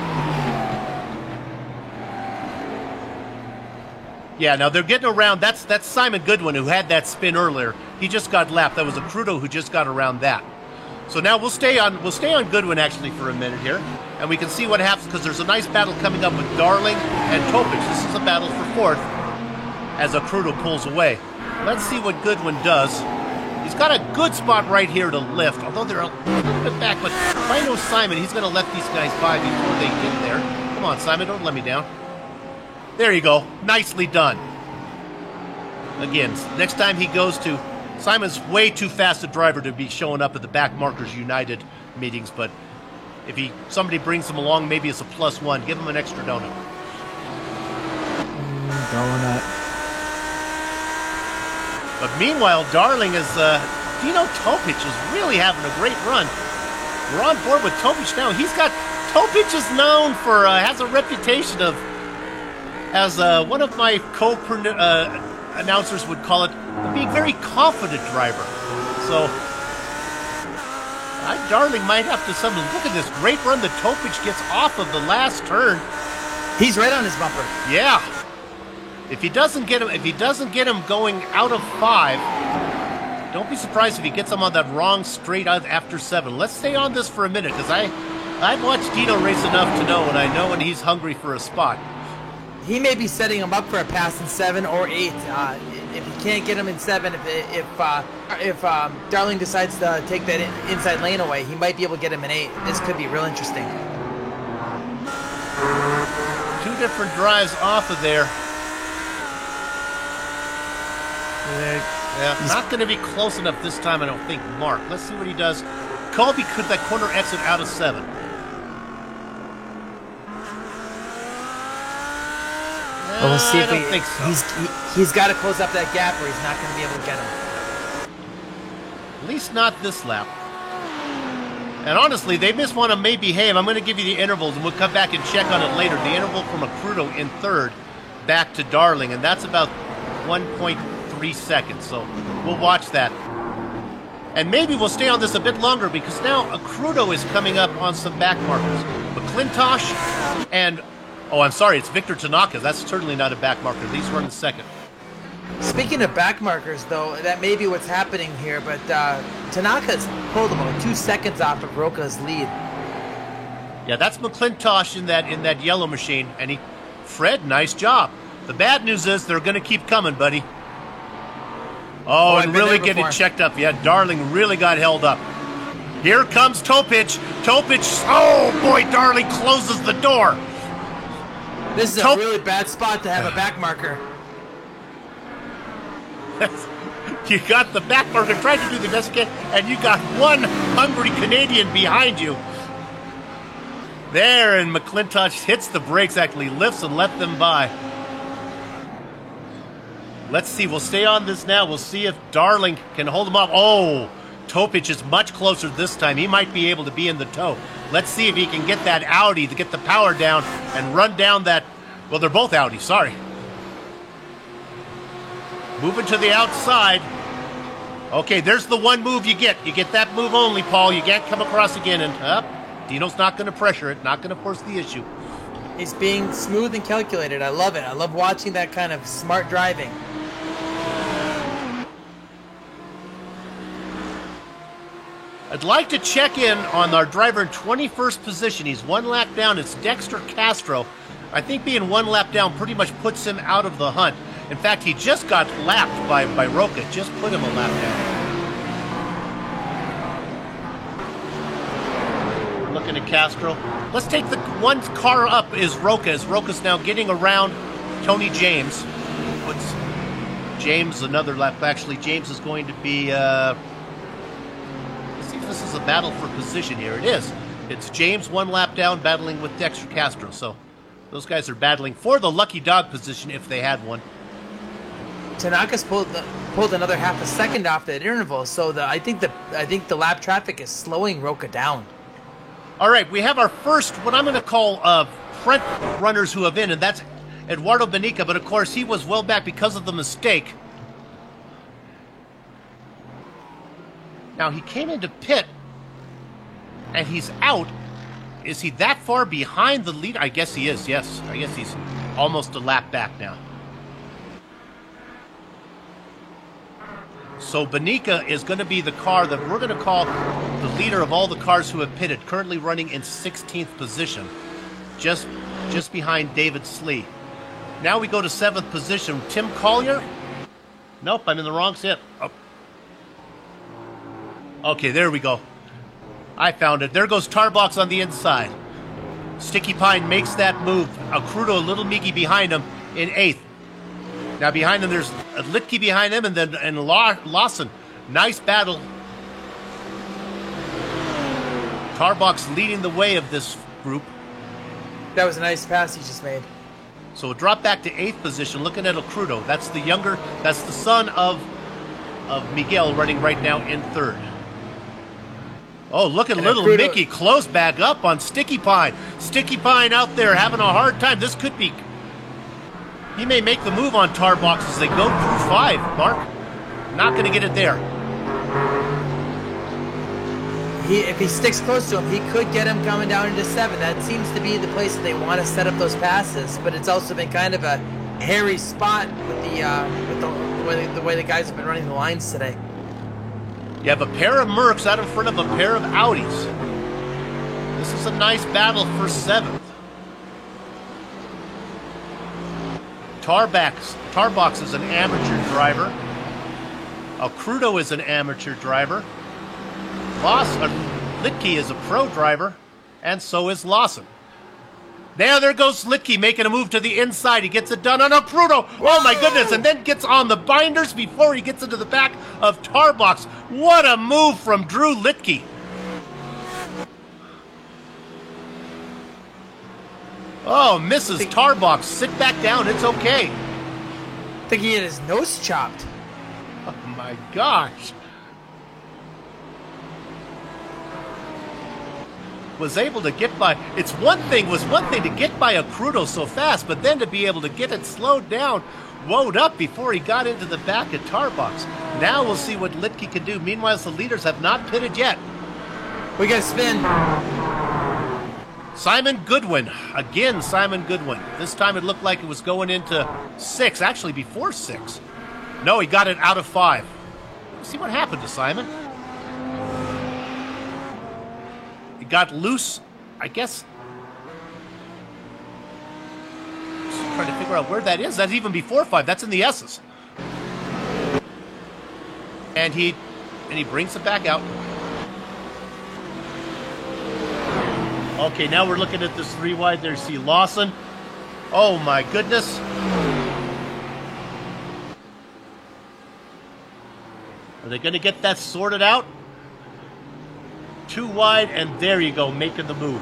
Yeah, now they're getting around. That's Simon Goodwin, who had that spin earlier. He just got lapped. That was a Crudo who just got around that. So now we'll stay on Goodwin actually for a minute here, and we can see what happens, because there's a nice battle coming up with Darling and Topich. This is a battle for 4th as a Crudo pulls away. Let's see what Goodwin does. He's got a good spot right here to lift, although they're a little bit back. But if I know Simon, he's going to let these guys by before they get there. Come on, Simon, don't let me down. There you go. Nicely done. Again, next time he goes to Simon's way too fast a driver to be showing up at the Back Markers United meetings, but if somebody brings him along, maybe it's a +1. Give him an extra donut. Donut. But meanwhile, Darling is, Dino Topic is really having a great run. We're on board with Topic now. Topic is known for, has a reputation of, as one of my announcers would call it, being a very confident driver. So, Darling might have to look at this great run that Topic gets off of the last turn. He's right on his bumper. Yeah. If he doesn't get him going out of 5, don't be surprised if he gets him on that wrong straight out after 7. Let's stay on this for a minute, because I've watched Dino race enough to know, and I know when he's hungry for a spot. He may be setting him up for a pass in 7 or 8. If he can't get him in 7, if Darling decides to take that inside lane away, he might be able to get him in 8. This could be real interesting. 2 different drives off of there. Yeah, not going to be close enough this time, I don't think, Mark. Let's see what he does. Colby could that corner exit out of 7. Well, we'll see I don't think so. He's got to close up that gap, or he's not going to be able to get him. At least not this lap. And honestly, they just want to maybe behave. I'm going to give you the intervals, and we'll come back and check on it later. The interval from Acrudo in 3rd back to Darling, and that's about 1.3 seconds. So we'll watch that. And maybe we'll stay on this a bit longer, because now Acrudo is coming up on some back markers. McClintosh and... Oh, I'm sorry, it's Victor Tanaka. That's certainly not a back marker. He's running 2nd. Speaking of back markers, though, that may be what's happening here, but Tanaka's pulled about 2 seconds off of Roca's lead. Yeah, that's McClintosh in that yellow machine. And Fred, nice job. The bad news is they're going to keep coming, buddy. Oh, and really getting checked up. Yeah, Darling really got held up. Here comes Topic. Oh, boy, Darling closes the door. This is a really bad spot to have a back marker. You got the back marker trying to do the best you can, and you got one hungry Canadian behind you. There, and McClintosh hits the brakes, actually lifts and let them by. Let's see, we'll stay on this now. We'll see if Darling can hold him off. Oh, Topic is much closer this time. He might be able to be in the tow. Let's see if he can get that Audi to get the power down and run down that... Well, they're both Audi, sorry. Moving to the outside. Okay, there's the one move you get. You get that move only, Paul. You can't come across again. And Dino's not going to pressure it, not going to force the issue. He's being smooth and calculated. I love it. I love watching that kind of smart driving. I'd like to check in on our driver in 21st position. He's 1 lap down. It's Dexter Castro. I think being 1 lap down pretty much puts him out of the hunt. In fact, he just got lapped by Roca. Just put him a lap down. Looking at Castro. Let's take the one car up is Roca. As Roca's now getting around Tony James. Puts James another lap. Actually, James is going to be... This is a battle for position here. It is. It's James 1 lap down battling with Dexter Castro. So those guys are battling for the lucky dog position if they had one. Tanaka's pulled another half a second off that interval. So I think the lap traffic is slowing Roca down. All right, we have our first what I'm going to call front runners who have in, and that's Eduardo Benica. But of course, he was well back because of the mistake. Now, he came into pit, and he's out. Is he that far behind the lead? I guess he is, yes. I guess he's almost a lap back now. So Benica is going to be the car that we're going to call the leader of all the cars who have pitted, currently running in 16th position, just behind David Slee. Now we go to 7th position. Tim Collier? Nope, I'm in the wrong set. Oh. Okay, there we go. I found it. There goes Tarbox on the inside. Sticky Pine makes that move. Acrudo, a little Miki behind him in 8th. Now behind him, there's Litke behind him, and then Lawson Nice battle. Tarbox leading the way of this group. That was a nice pass he just made. So we'll drop back to 8th position, looking at El Crudo. That's the son of Miguel running right now in 3rd. Oh, look at little Mickey close back up on Sticky Pine. Sticky Pine out there having a hard time. This could be... He may make the move on Tarbox as they go through 5, Mark. Not going to get it there. If he sticks close to him, he could get him coming down into 7. That seems to be the place that they want to set up those passes, but it's also been kind of a hairy spot with the way the guys have been running the lines today. You have a pair of Mercs out in front of a pair of Audis. This is a nice battle for 7th. Tarbox is an amateur driver. El Crudo is an amateur driver. Litke is a pro driver, and so is Lawson. There goes Litke making a move to the inside. He gets it done on El Crudo. Oh my goodness, and then gets on the binders before he gets into the back of Tarbox. What a move from Drew Litke. Oh, Mrs. Tarbox, sit back down. It's okay. I think he had his nose chopped. Oh my gosh. Was able to get by. Was one thing to get by a Crudo so fast, but then to be able to get it slowed down, woed up before he got into the back of Tarbox. Now we'll see what Litke can do. Meanwhile, the leaders have not pitted yet. We got to spin. Simon Goodwin. Again, Simon Goodwin. This time it looked like it was going into 6, actually before 6. No, he got it out of 5. Let's see what happened to Simon. Got loose, I guess. Just trying to figure out where that is. That's even before 5. That's in the S's. And he brings it back out. Okay, now we're looking at this 3 wide. There's C. Lawson. Oh my goodness. Are they going to get that sorted out? 2 wide, and there you go, making the move.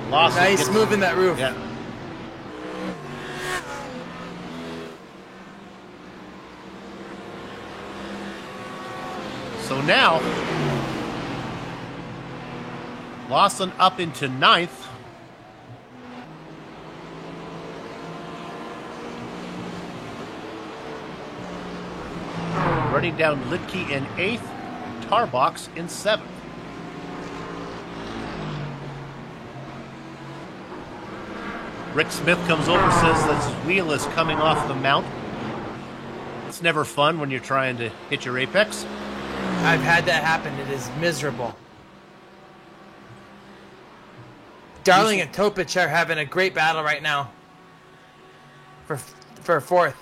Lawson nice move in that roof. Yeah. So now, Lawson up into 9th. Running down Litke in 8th, Tarbox in 7th. Rick Smith comes over and says that his wheel is coming off the mount. It's never fun when you're trying to hit your apex. I've had that happen. It is miserable. Darling and Topic are having a great battle right now for 4th.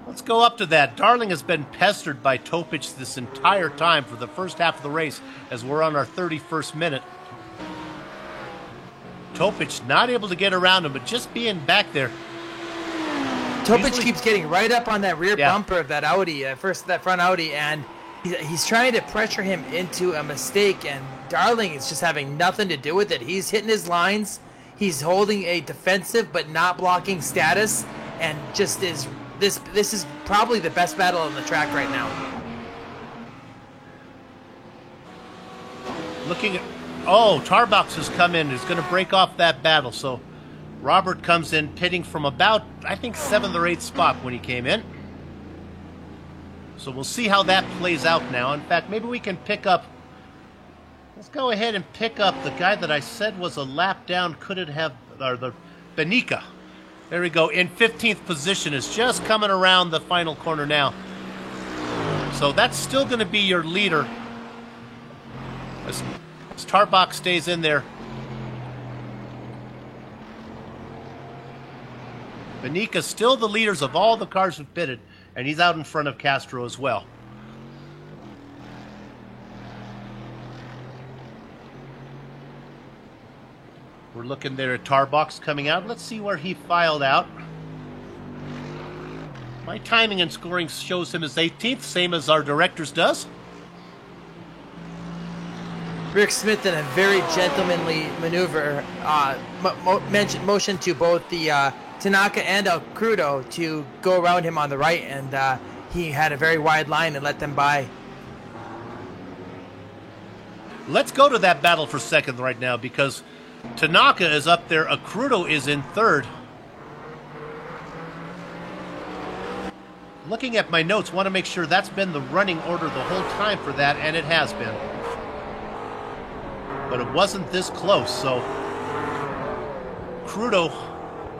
Let's go up to that. Darling has been pestered by Topic this entire time for the first half of the race as we're on our 31st minute. Topic not able to get around him, but just being back there. Topic keeps getting right up on that rear bumper of that Audi, that front Audi, and he's trying to pressure him into a mistake, and Darling is just having nothing to do with it. He's hitting his lines. He's holding a defensive but not blocking status, and just is this is probably the best battle on the track right now. Looking at Tarbox has come in. Is going to break off that battle. So Robert comes in pitting from about, I think, 7th or 8th spot when he came in. So we'll see how that plays out now. In fact, maybe we can pick up. Let's go ahead and pick up the guy that I said was a lap down. Could it have, or the Benica? There we go. In 15th position, is just coming around the final corner now. So that's still going to be your leader. As Tarbox stays in there. Benica still the leaders of all the cars who've pitted, and he's out in front of Castro as well. We're looking there at Tarbox coming out. Let's see where he filed out. My timing and scoring shows him as 18th, same as our director's does. Rick Smith in a very gentlemanly maneuver motioned to both the Tanaka and El Crudo to go around him on the right, and he had a very wide line and let them by. Let's go to that battle for second right now, because Tanaka is up there, Crudo is in third. Looking at my notes, want to make sure that's been the running order the whole time for that, and it has been. But it wasn't this close, so Crudo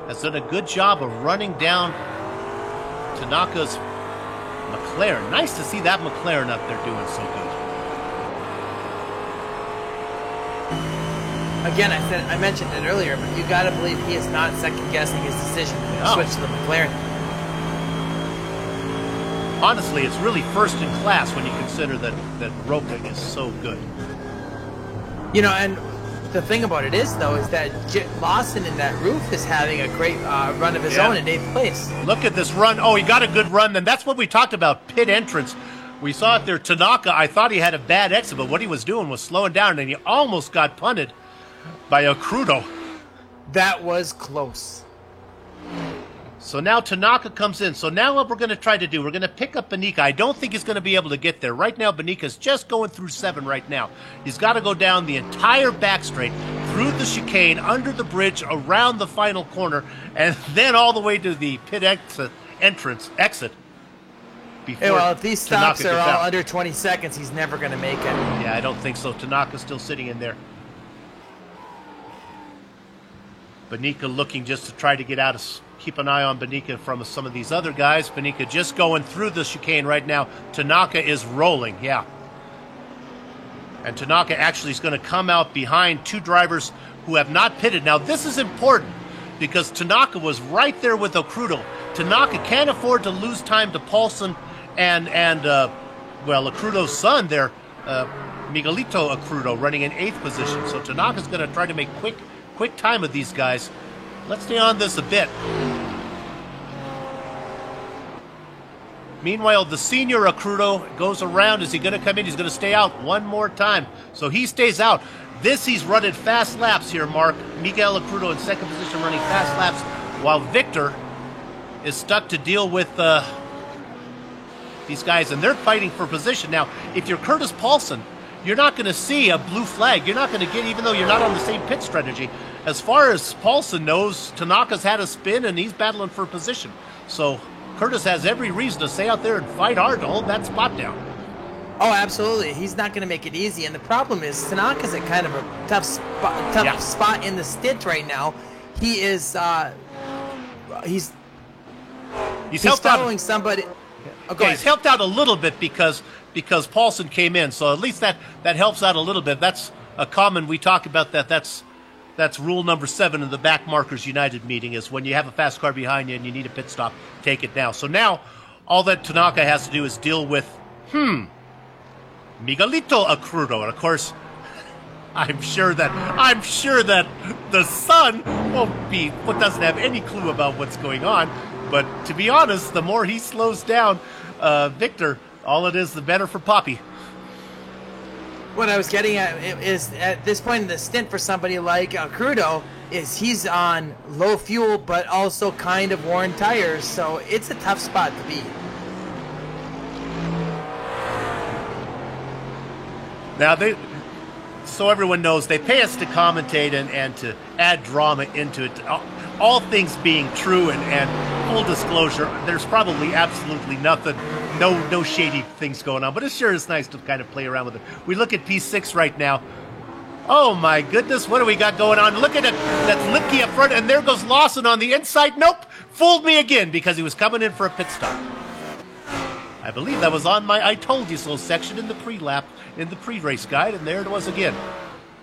has done a good job of running down Tanaka's McLaren. Nice to see that McLaren up there doing so good. Again, I mentioned it earlier, but you got to believe he is not second-guessing his decision to switch to the McLaren. Honestly, it's really first in class when you consider that Roca is so good. You know, and the thing about it is, though, is that Lawson in that roof is having a great run of his own in 8th place. Look at this run. Oh, he got a good run. Then that's what we talked about, pit entrance. We saw it there. Tanaka, I thought he had a bad exit, but what he was doing was slowing down, and he almost got punted by Crudo. That was close. So now Tanaka comes in. So now what we're going to try to do, we're going to pick up Benica. I don't think he's going to be able to get there. Right now, Benica's just going through 7 right now. He's got to go down the entire back straight, through the chicane, under the bridge, around the final corner, and then all the way to the pit exit. Hey, well, if these stops are all under 20 seconds, he's never going to make it. Yeah, I don't think so. Tanaka's still sitting in there. Benica looking just to try to get out of... Keep an eye on Benica from some of these other guys. Benica just going through the chicane right now. Tanaka is rolling, yeah. And Tanaka actually is going to come out behind 2 drivers who have not pitted. Now, this is important because Tanaka was right there with Crudo. Tanaka can't afford to lose time to Paulson and Crudo's son there, Miguelito Crudo, running in 8th position. So Tanaka's going to try to make quick time of these guys. Let's stay on this a bit. Meanwhile, the senior Crudo goes around. Is he going to come in? He's going to stay out one more time. So he stays out. He's running fast laps here, Mark. Miguel Crudo in 2nd position running fast laps, while Victor is stuck to deal with these guys, and they're fighting for position. Now, if you're Curtis Paulson, you're not going to see a blue flag. You're not going to get, even though you're not on the same pit strategy. As far as Paulson knows, Tanaka's had a spin, and he's battling for position. So Curtis has every reason to stay out there and fight hard to hold that spot down. Oh, absolutely. He's not going to make it easy. And the problem is Tanaka's at kind of a tough spot in the stint right now. He is he's helped following out somebody. Okay, he's helped out a little bit because Paulson came in, so at least that helps out a little bit. That's a common, we talk about that. That's rule number 7 in the Back Markers United meeting, is when you have a fast car behind you and you need a pit stop, take it now. So now all that Tanaka has to do is deal with Miguelito Crudo, and of course I'm sure that the son doesn't have any clue about what's going on. But to be honest, the more he slows down Victor, all it is, the better for Poppy. What I was getting at is, at this point in the stint for somebody like Crudo, is he's on low fuel but also kind of worn tires, so it's a tough spot to be. Now, so everyone knows, they pay us to commentate and to add drama into it. All things being true and full disclosure, there's probably absolutely nothing, no shady things going on. But it sure is nice to kind of play around with it. We look at P6 right now. Oh my goodness, what do we got going on? Look at it. That's Lipke up front, and there goes Lawson on the inside. Nope, fooled me again because he was coming in for a pit stop. I believe that was on my I Told You So section in the pre-lap, in the pre-race guide, and there it was again.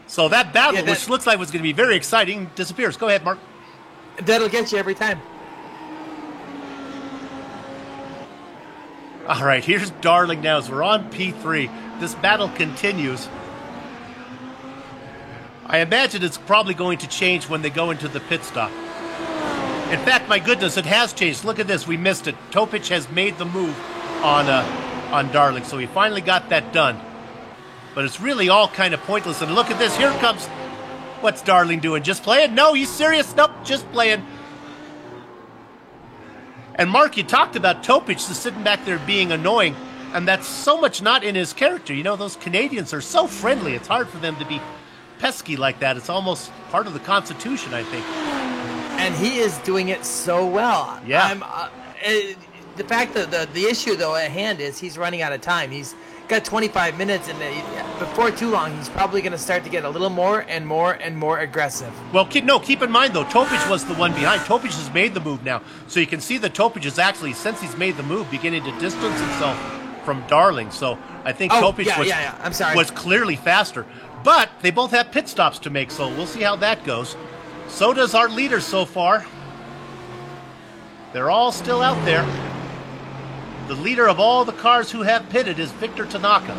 So that battle, which looks like was going to be very exciting, disappears. Go ahead, Mark. That'll get you every time. All right, here's Darling now as we're on P3. This battle continues. I imagine it's probably going to change when they go into the pit stop. In fact, my goodness, it has changed. Look at this. We missed it. Topic has made the move on Darling, so he finally got that done. But it's really all kind of pointless. And look at this. Here comes... What's Darling doing? Just playing? No, he's serious. Nope, just playing. And Mark, you talked about Topic just sitting back there being annoying, and that's so much not in his character. You know, those Canadians are so friendly. It's hard for them to be pesky like that. It's almost part of the Constitution, I think. And he is doing it so well. Yeah. The fact that the issue, though, at hand is he's running out of time. He's got 25 minutes, and before too long, he's probably going to start to get a little more and more and more aggressive. Well, keep in mind, though, Topic was the one behind. Topic has made the move now. So you can see that Topic is actually, since he's made the move, beginning to distance himself from Darling. So I think Topic was clearly faster. But they both have pit stops to make, so we'll see how that goes. So does our leader so far. They're all still out there. The leader of all the cars who have pitted is Victor Tanaka.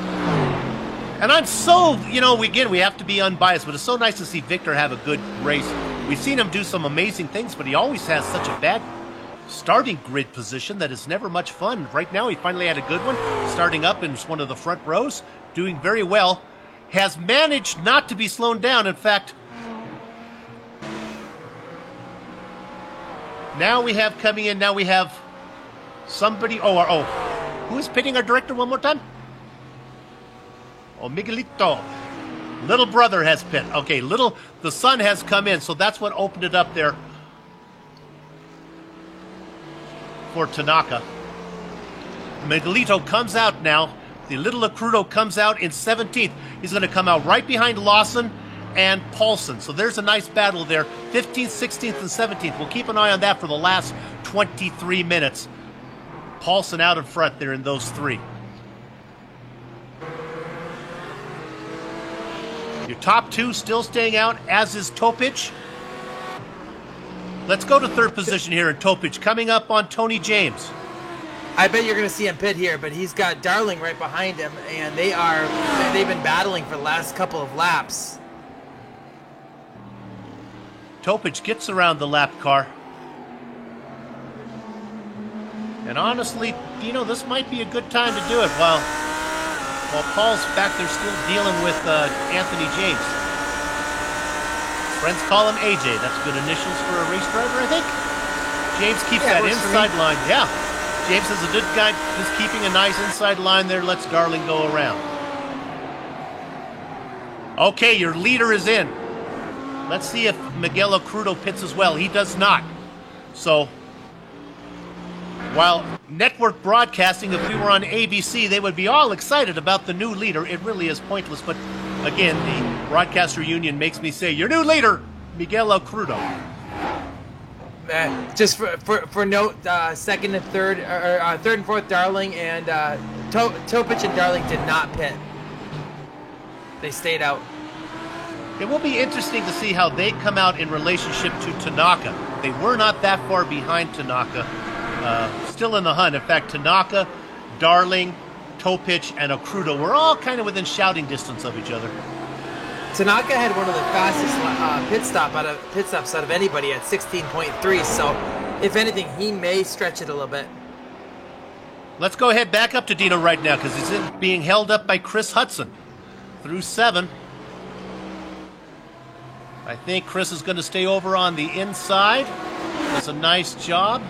And I'm so, we have to be unbiased, but it's so nice to see Victor have a good race. We've seen him do some amazing things, but he always has such a bad starting grid position that is never much fun. Right now, he finally had a good one, starting up in one of the front rows, doing very well. Has managed not to be slowed down. In fact, now we have coming in, somebody, who is pitting our director one more time? Oh, Miguelito. Little brother has pit. Okay, the son has come in, so that's what opened it up there for Tanaka. Miguelito comes out now. The little Accrudo comes out in 17th. He's going to come out right behind Lawson and Paulson. So there's a nice battle there. 15th, 16th, and 17th. We'll keep an eye on that for the last 23 minutes. Paulson out in front there in those three. Your top two still staying out, as is Topic. Let's go to third position here in Topic, coming up on Tony James. I bet you're going to see him pit here, but he's got Darling right behind him, and they've been battling for the last couple of laps. Topic gets around the lap car. And honestly, this might be a good time to do it while Paul's back there still dealing with Anthony James. Friends call him AJ. That's good initials for a race driver, I think. James keeps that inside line. Yeah. James is a good guy, just keeping a nice inside line there. Lets Darling go around. Okay, your leader is in. Let's see if Miguel Accrudo pits as well. He does not. So, while network broadcasting, if we were on ABC, they would be all excited about the new leader. It really is pointless. But again, the broadcaster union makes me say, your new leader, Miguel Accrudo. Just for note, second and third, third and fourth, Darling and Topic and Darling did not pit. They stayed out. It will be interesting to see how they come out in relationship to Tanaka. They were not that far behind Tanaka. Still in the hunt. In fact, Tanaka, Darling, Topic, and Accrudo were all kind of within shouting distance of each other. Tanaka had one of the fastest pit stops out of anybody at 16.3, so if anything, he may stretch it a little bit. Let's go ahead back up to Dino right now because he's being held up by Chris Hudson through 7. I think Chris is going to stay over on the inside. Does a nice job.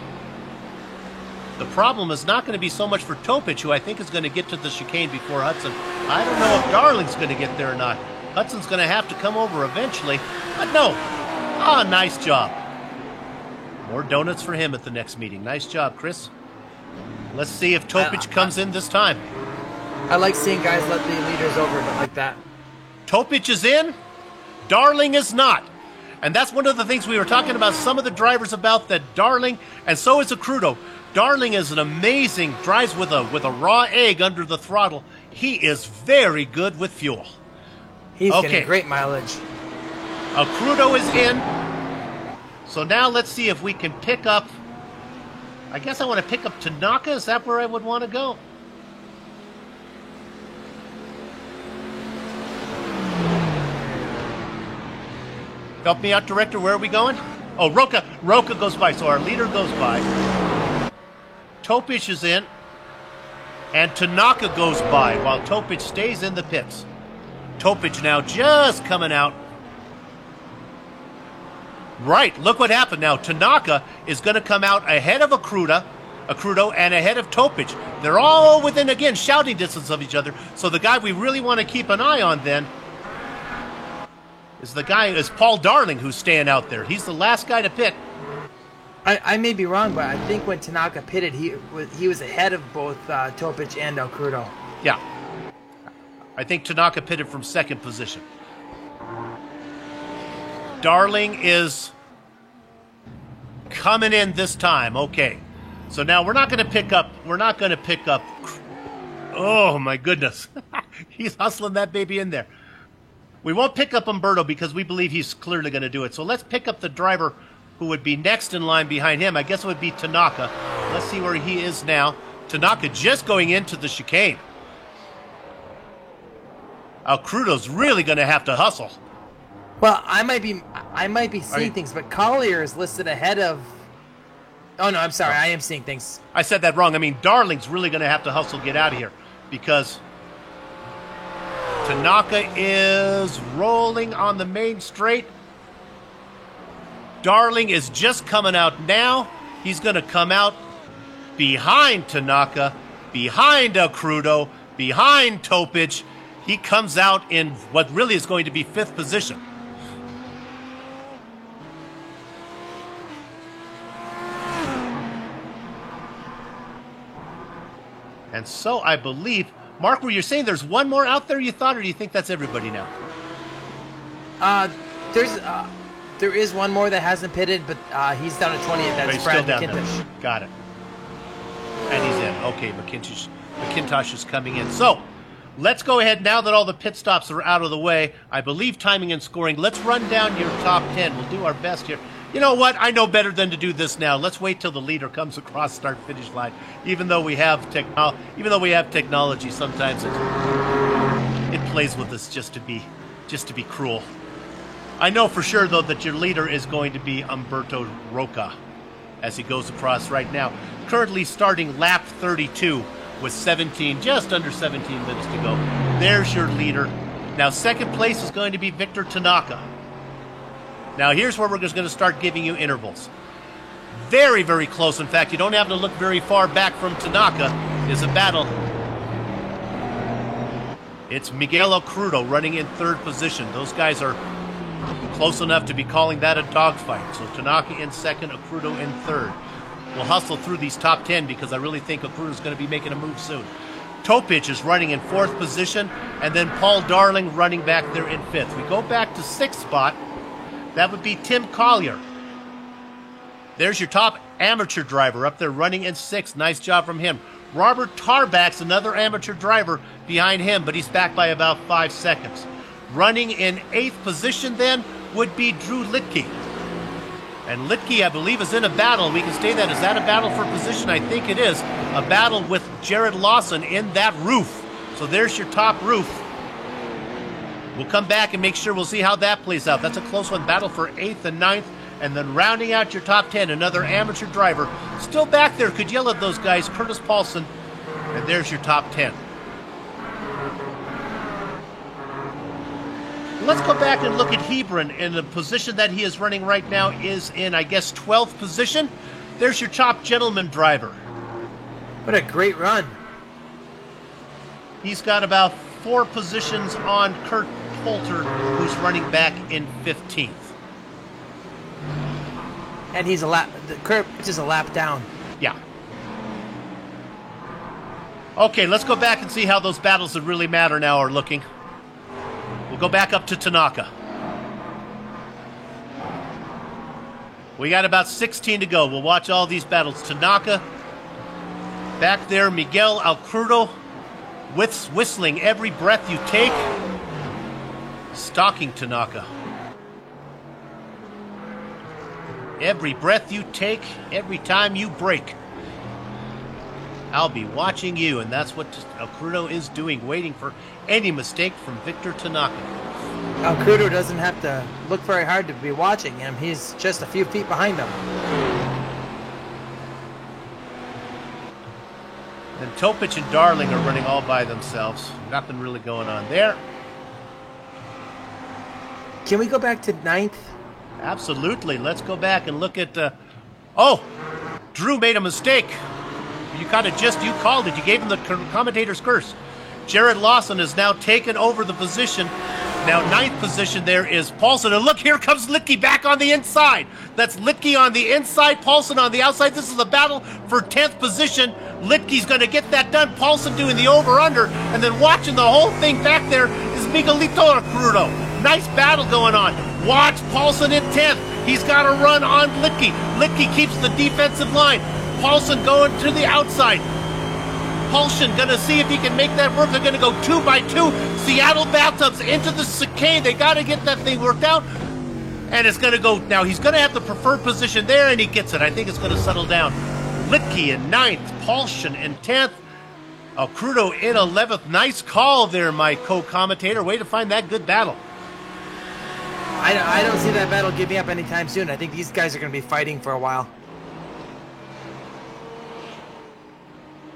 The problem is not going to be so much for Topic, who I think is going to get to the chicane before Hudson. I don't know if Darling's going to get there or not. Hudson's going to have to come over eventually. But no. Nice job. More donuts for him at the next meeting. Nice job, Chris. Let's see if Topic comes in this time. I like seeing guys let the leaders over like that. Topic is in. Darling is not. And that's one of the things we were talking about, some of the drivers about that Darling, and so is Accrudo. Darling is an amazing, drives with a raw egg under the throttle. He is very good with fuel. He's getting great mileage. Accrudo is in. So now let's see if we can pick up, I guess I want to pick up Tanaka. Is that where I would want to go? Help me out, director. Where are we going? Oh, Roca goes by, so our leader goes by. Topic is in, and Tanaka goes by while Topic stays in the pits. Topic now just coming out. Right, look what happened now. Tanaka is going to come out ahead of Accrudo and ahead of Topic. They're all within, again, shouting distance of each other. So the guy we really want to keep an eye on then is Paul Darling, who's staying out there. He's the last guy to pit. I may be wrong, but I think when Tanaka pitted, he was ahead of both Topic and Accrudo. Yeah. I think Tanaka pitted from second position. Darling is coming in this time. Okay. So now we're not going to pick up. Oh, my goodness. He's hustling that baby in there. We won't pick up Umberto because we believe he's clearly going to do it. So let's pick up the driver who would be next in line behind him. I guess it would be Tanaka. Let's see where he is now. Tanaka just going into the chicane. Accrudo's really going to have to hustle. Well, I might be seeing things, but Collier is listed ahead of... Oh, no, I'm sorry. I am seeing things. I said that wrong. I mean, Darling's really going to have to hustle, get out of here, because Tanaka is rolling on the main straight. Darling is just coming out now. He's going to come out behind Tanaka, behind Accrudo, behind Topic. He comes out in what really is going to be fifth position. And so I believe, Mark, were you saying there's one more out there you thought, or do you think that's everybody now? There is one more that hasn't pitted, but he's down to 20th. That's Brad McIntosh. Got it. And he's in. Okay, McIntosh is coming in. So let's go ahead, now that all the pit stops are out of the way. I believe timing and scoring. Let's run down your top 10. We'll do our best here. You know what? I know better than to do this now. Let's wait till the leader comes across start-finish line. Even though we have technology, sometimes it plays with us just to be cruel. I know for sure though that your leader is going to be Umberto Roca as he goes across right now. Currently starting lap 32 with just under 17 minutes to go. There's your leader. Now second place is going to be Victor Tanaka. Now here's where we're just going to start giving you intervals. Very, very close. In fact, you don't have to look very far back from Tanaka. Is a battle. It's Miguel Accrudo running in third position. Those guys are close enough to be calling that a dogfight. So Tanaka in second, Accrudo in third. We'll hustle through these top 10 because I really think Accrudo's going to be making a move soon. Topic is running in fourth position, and then Paul Darling running back there in fifth. We go back to sixth spot. That would be Tim Collier. There's your top amateur driver up there running in sixth. Nice job from him. Robert Tarbach's another amateur driver behind him, but he's back by about 5 seconds. Running in eighth position then would be Drew Litke. And Litke, I believe, is in a battle. We can say that. Is that a battle for position? I think it is. A battle with Jared Lawson in that roof. So there's your top roof. We'll come back and make sure we'll see how that plays out. That's a close one. Battle for 8th and 9th. And then rounding out your top 10, another amateur driver. Still back there. Could yell at those guys. Curtis Paulson. And there's your top 10. Let's go back and look at Hebron. In the position that he is running right now is in, I guess, 12th position. There's your top gentleman driver. What a great run. He's got about 4 positions on Kurt Poulter, who's running back in 15th. And he's Kurt is a lap down. Yeah. Okay, let's go back and see how those battles that really matter now are looking. We'll go back up to Tanaka. We got about 16 to go. We'll watch all these battles. Tanaka, back there, Miguel Accrudo, whistling every breath you take. Stalking Tanaka. Every breath you take, every time you break. I'll be watching you, and that's what Accrudo is doing, waiting for any mistake from Victor Tanaka. Crudo doesn't have to look very hard to be watching him. He's just a few feet behind him. And Topich and Darling are running all by themselves. Nothing really going on there. Can we go back to 9th? Absolutely. Let's go back and look at... Oh! Drew made a mistake. You called it. You gave him the commentator's curse. Jared Lawson has now taken over the position. Now 9th position there is Paulson. And look, here comes Litke back on the inside. That's Litke on the inside, Paulson on the outside. This is the battle for 10th position. Litke's going to get that done. Paulson doing the over-under. And then watching the whole thing back there is Miguelito Crudo. Nice battle going on. Watch Paulson in 10th. He's got to run on Litke. Litke keeps the defensive line. Paulson going to the outside. Paulson going to see if he can make that work. They're going to go 2 by 2. Seattle Bathtubs into the chicane. They got to get that thing worked out. And it's going to go. Now he's going to have the preferred position there, and he gets it. I think it's going to settle down. Litke in 9th. Paulson in 10th. Crudo in 11th. Nice call there, my co-commentator. Way to find that good battle. I don't see that battle giving up anytime soon. I think these guys are going to be fighting for a while.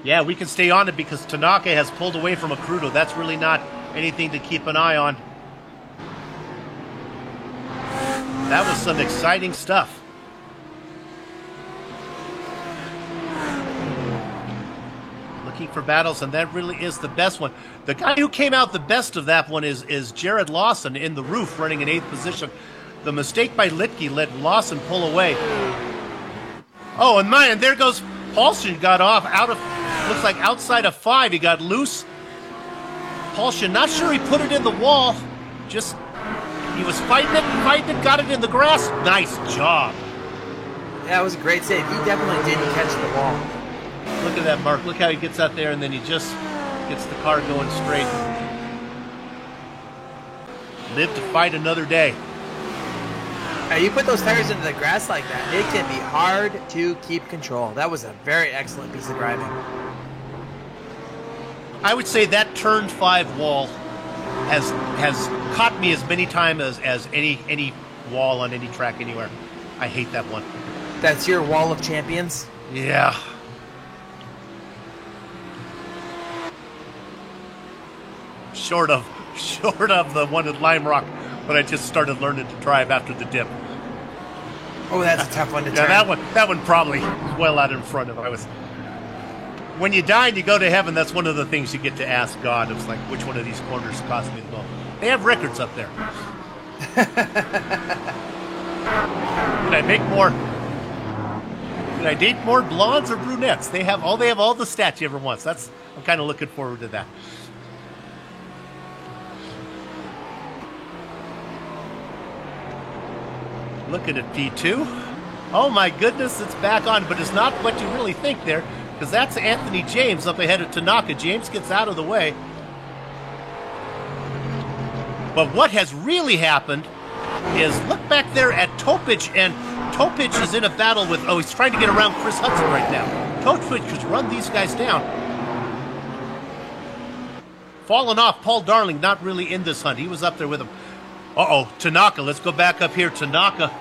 Yeah, we can stay on it because Tanaka has pulled away from Crudo. That's really not anything to keep an eye on. That was some exciting stuff. Looking for battles, and that really is the best one. The guy who came out the best of that one is Jared Lawson in the roof, running in 8th position. The mistake by Litke let Lawson pull away. Oh, and man, there goes Paulson. Got off looks like outside of 5. He got loose. Paulson, not sure he put it in the wall. Just, he was fighting it, got it in the grass. Nice job. Yeah, it was a great save. He definitely didn't catch the ball. Look at that, Mark. Look how he gets out there, and then he just gets the car going straight. Live to fight another day. Now, you put those tires into the grass like that, it can be hard to keep control. That was a very excellent piece of driving. I would say that turn 5 wall has caught me as many times as any wall on any track anywhere. I hate that one. That's your wall of champions? Yeah. Short of the one at Lime Rock, but I just started learning to drive after the dip. Oh, that's a tough one to turn. Yeah, that one probably was well out in front of it. When you die and you go to heaven, that's one of the things you get to ask God. It's like, which one of these corners cost me the most? They have records up there. Did I make more? Did I date more blondes or brunettes? They have all the stats you ever want. So I'm kind of looking forward to that. Looking at P2. Oh my goodness, it's back on, but it's not what you really think there, because that's Anthony James up ahead of Tanaka. James gets out of the way. But what has really happened is look back there at Topich, and Topich is in a battle with, he's trying to get around Chris Hudson right now. Topich has run these guys down. Fallen off, Paul Darling not really in this hunt. He was up there with him. Uh-oh, Tanaka. Let's go back up here. Tanaka.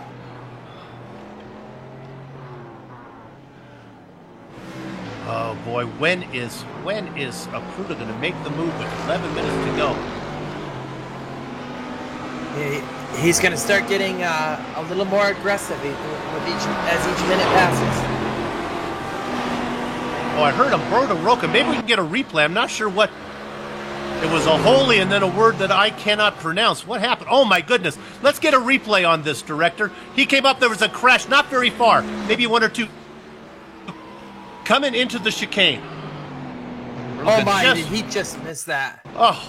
Oh, boy. When is Crudo going to make the move with 11 minutes to go? He's going to start getting a little more aggressive as each minute passes. Oh, I heard Umberto Roca. Maybe we can get a replay. I'm not sure what... It was a holy and then a word that I cannot pronounce. What happened? Oh, my goodness. Let's get a replay on this, director. He came up. There was a crash not very far. Maybe 1 or 2. Coming into the chicane. Oh, my. Did he just miss that? Oh,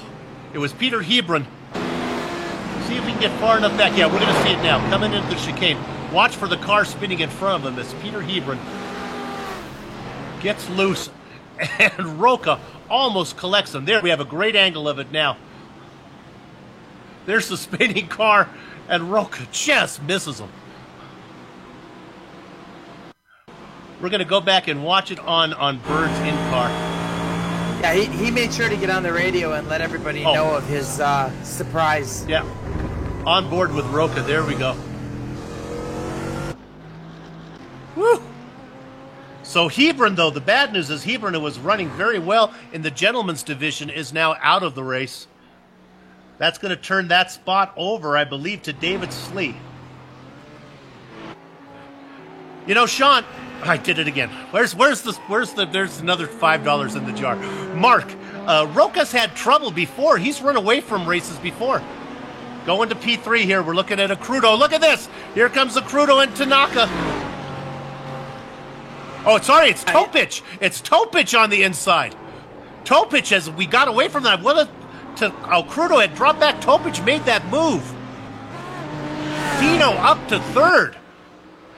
it was Peter Hebron. See if we can get far enough back. Yeah, we're going to see it now. Coming into the chicane. Watch for the car spinning in front of him as Peter Hebron gets loose. And Roca almost collects him. There we have a great angle of it now. There's the spinning car, and Roca just misses him. We're going to go back and watch it on Bird's in-car. Yeah, he made sure to get on the radio and let everybody know of his surprise. Yeah. On board with Roca. There we go. Woo! So Hebron, though, the bad news is Hebron, who was running very well in the gentleman's division, is now out of the race. That's going to turn that spot over, I believe, to David Slee. You know, Sean, I did it again. There's another $5 in the jar. Mark, Roca's had trouble before. He's run away from races before. Going to P3 here. We're looking at Crudo. Look at this. Here comes Crudo and Tanaka. Oh, sorry, it's Topic. It's Topic on the inside. Topic, as we got away from that. Crudo had dropped back. Topic made that move. Dino up to third.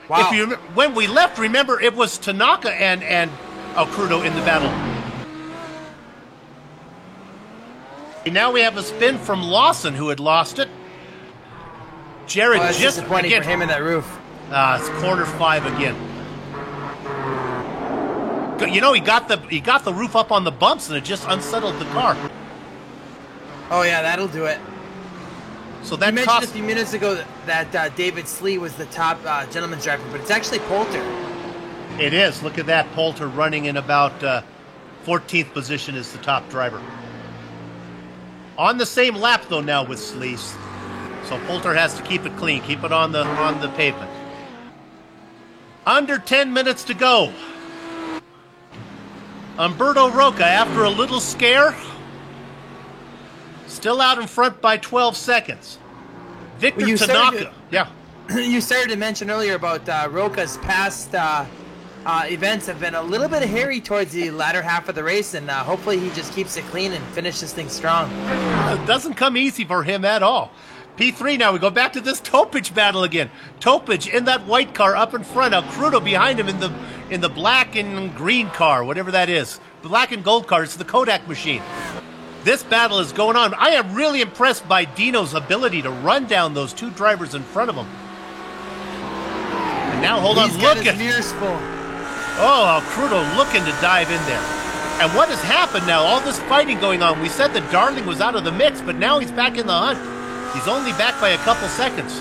Wow. When we left, remember, it was Tanaka and Crudo in the battle. And now we have a spin from Lawson, who had lost it. Jared that's just disappointing again, for him in that roof. It's corner 5 again. You know, he got the roof up on the bumps, and it just unsettled the car. Oh yeah, that'll do it. So that you mentioned a few minutes ago that David Slee was the top gentleman's driver, but it's actually Poulter. It is. Look at that. Poulter running in about 14th position is the top driver. On the same lap, though, now with Slee. So Poulter has to keep it clean, keep it on the pavement. Under 10 minutes to go. Umberto Roca, after a little scare, still out in front by 12 seconds. Victor Tanaka. You started to mention earlier about Roca's past events have been a little bit hairy towards the latter half of the race, and hopefully he just keeps it clean and finishes things strong. It doesn't come easy for him at all. P3 now, we go back to this Topic battle again. Topic in that white car up in front. Crudo behind him in the black and green car, whatever that is. Black and gold car, it's the Kodak machine. This battle is going on. I am really impressed by Dino's ability to run down those two drivers in front of him. And now, hold on, look at mirrors full. Oh, Crudo looking to dive in there. And what has happened now? All this fighting going on. We said that Darling was out of the mix, but now he's back in the hunt. He's only back by a couple seconds.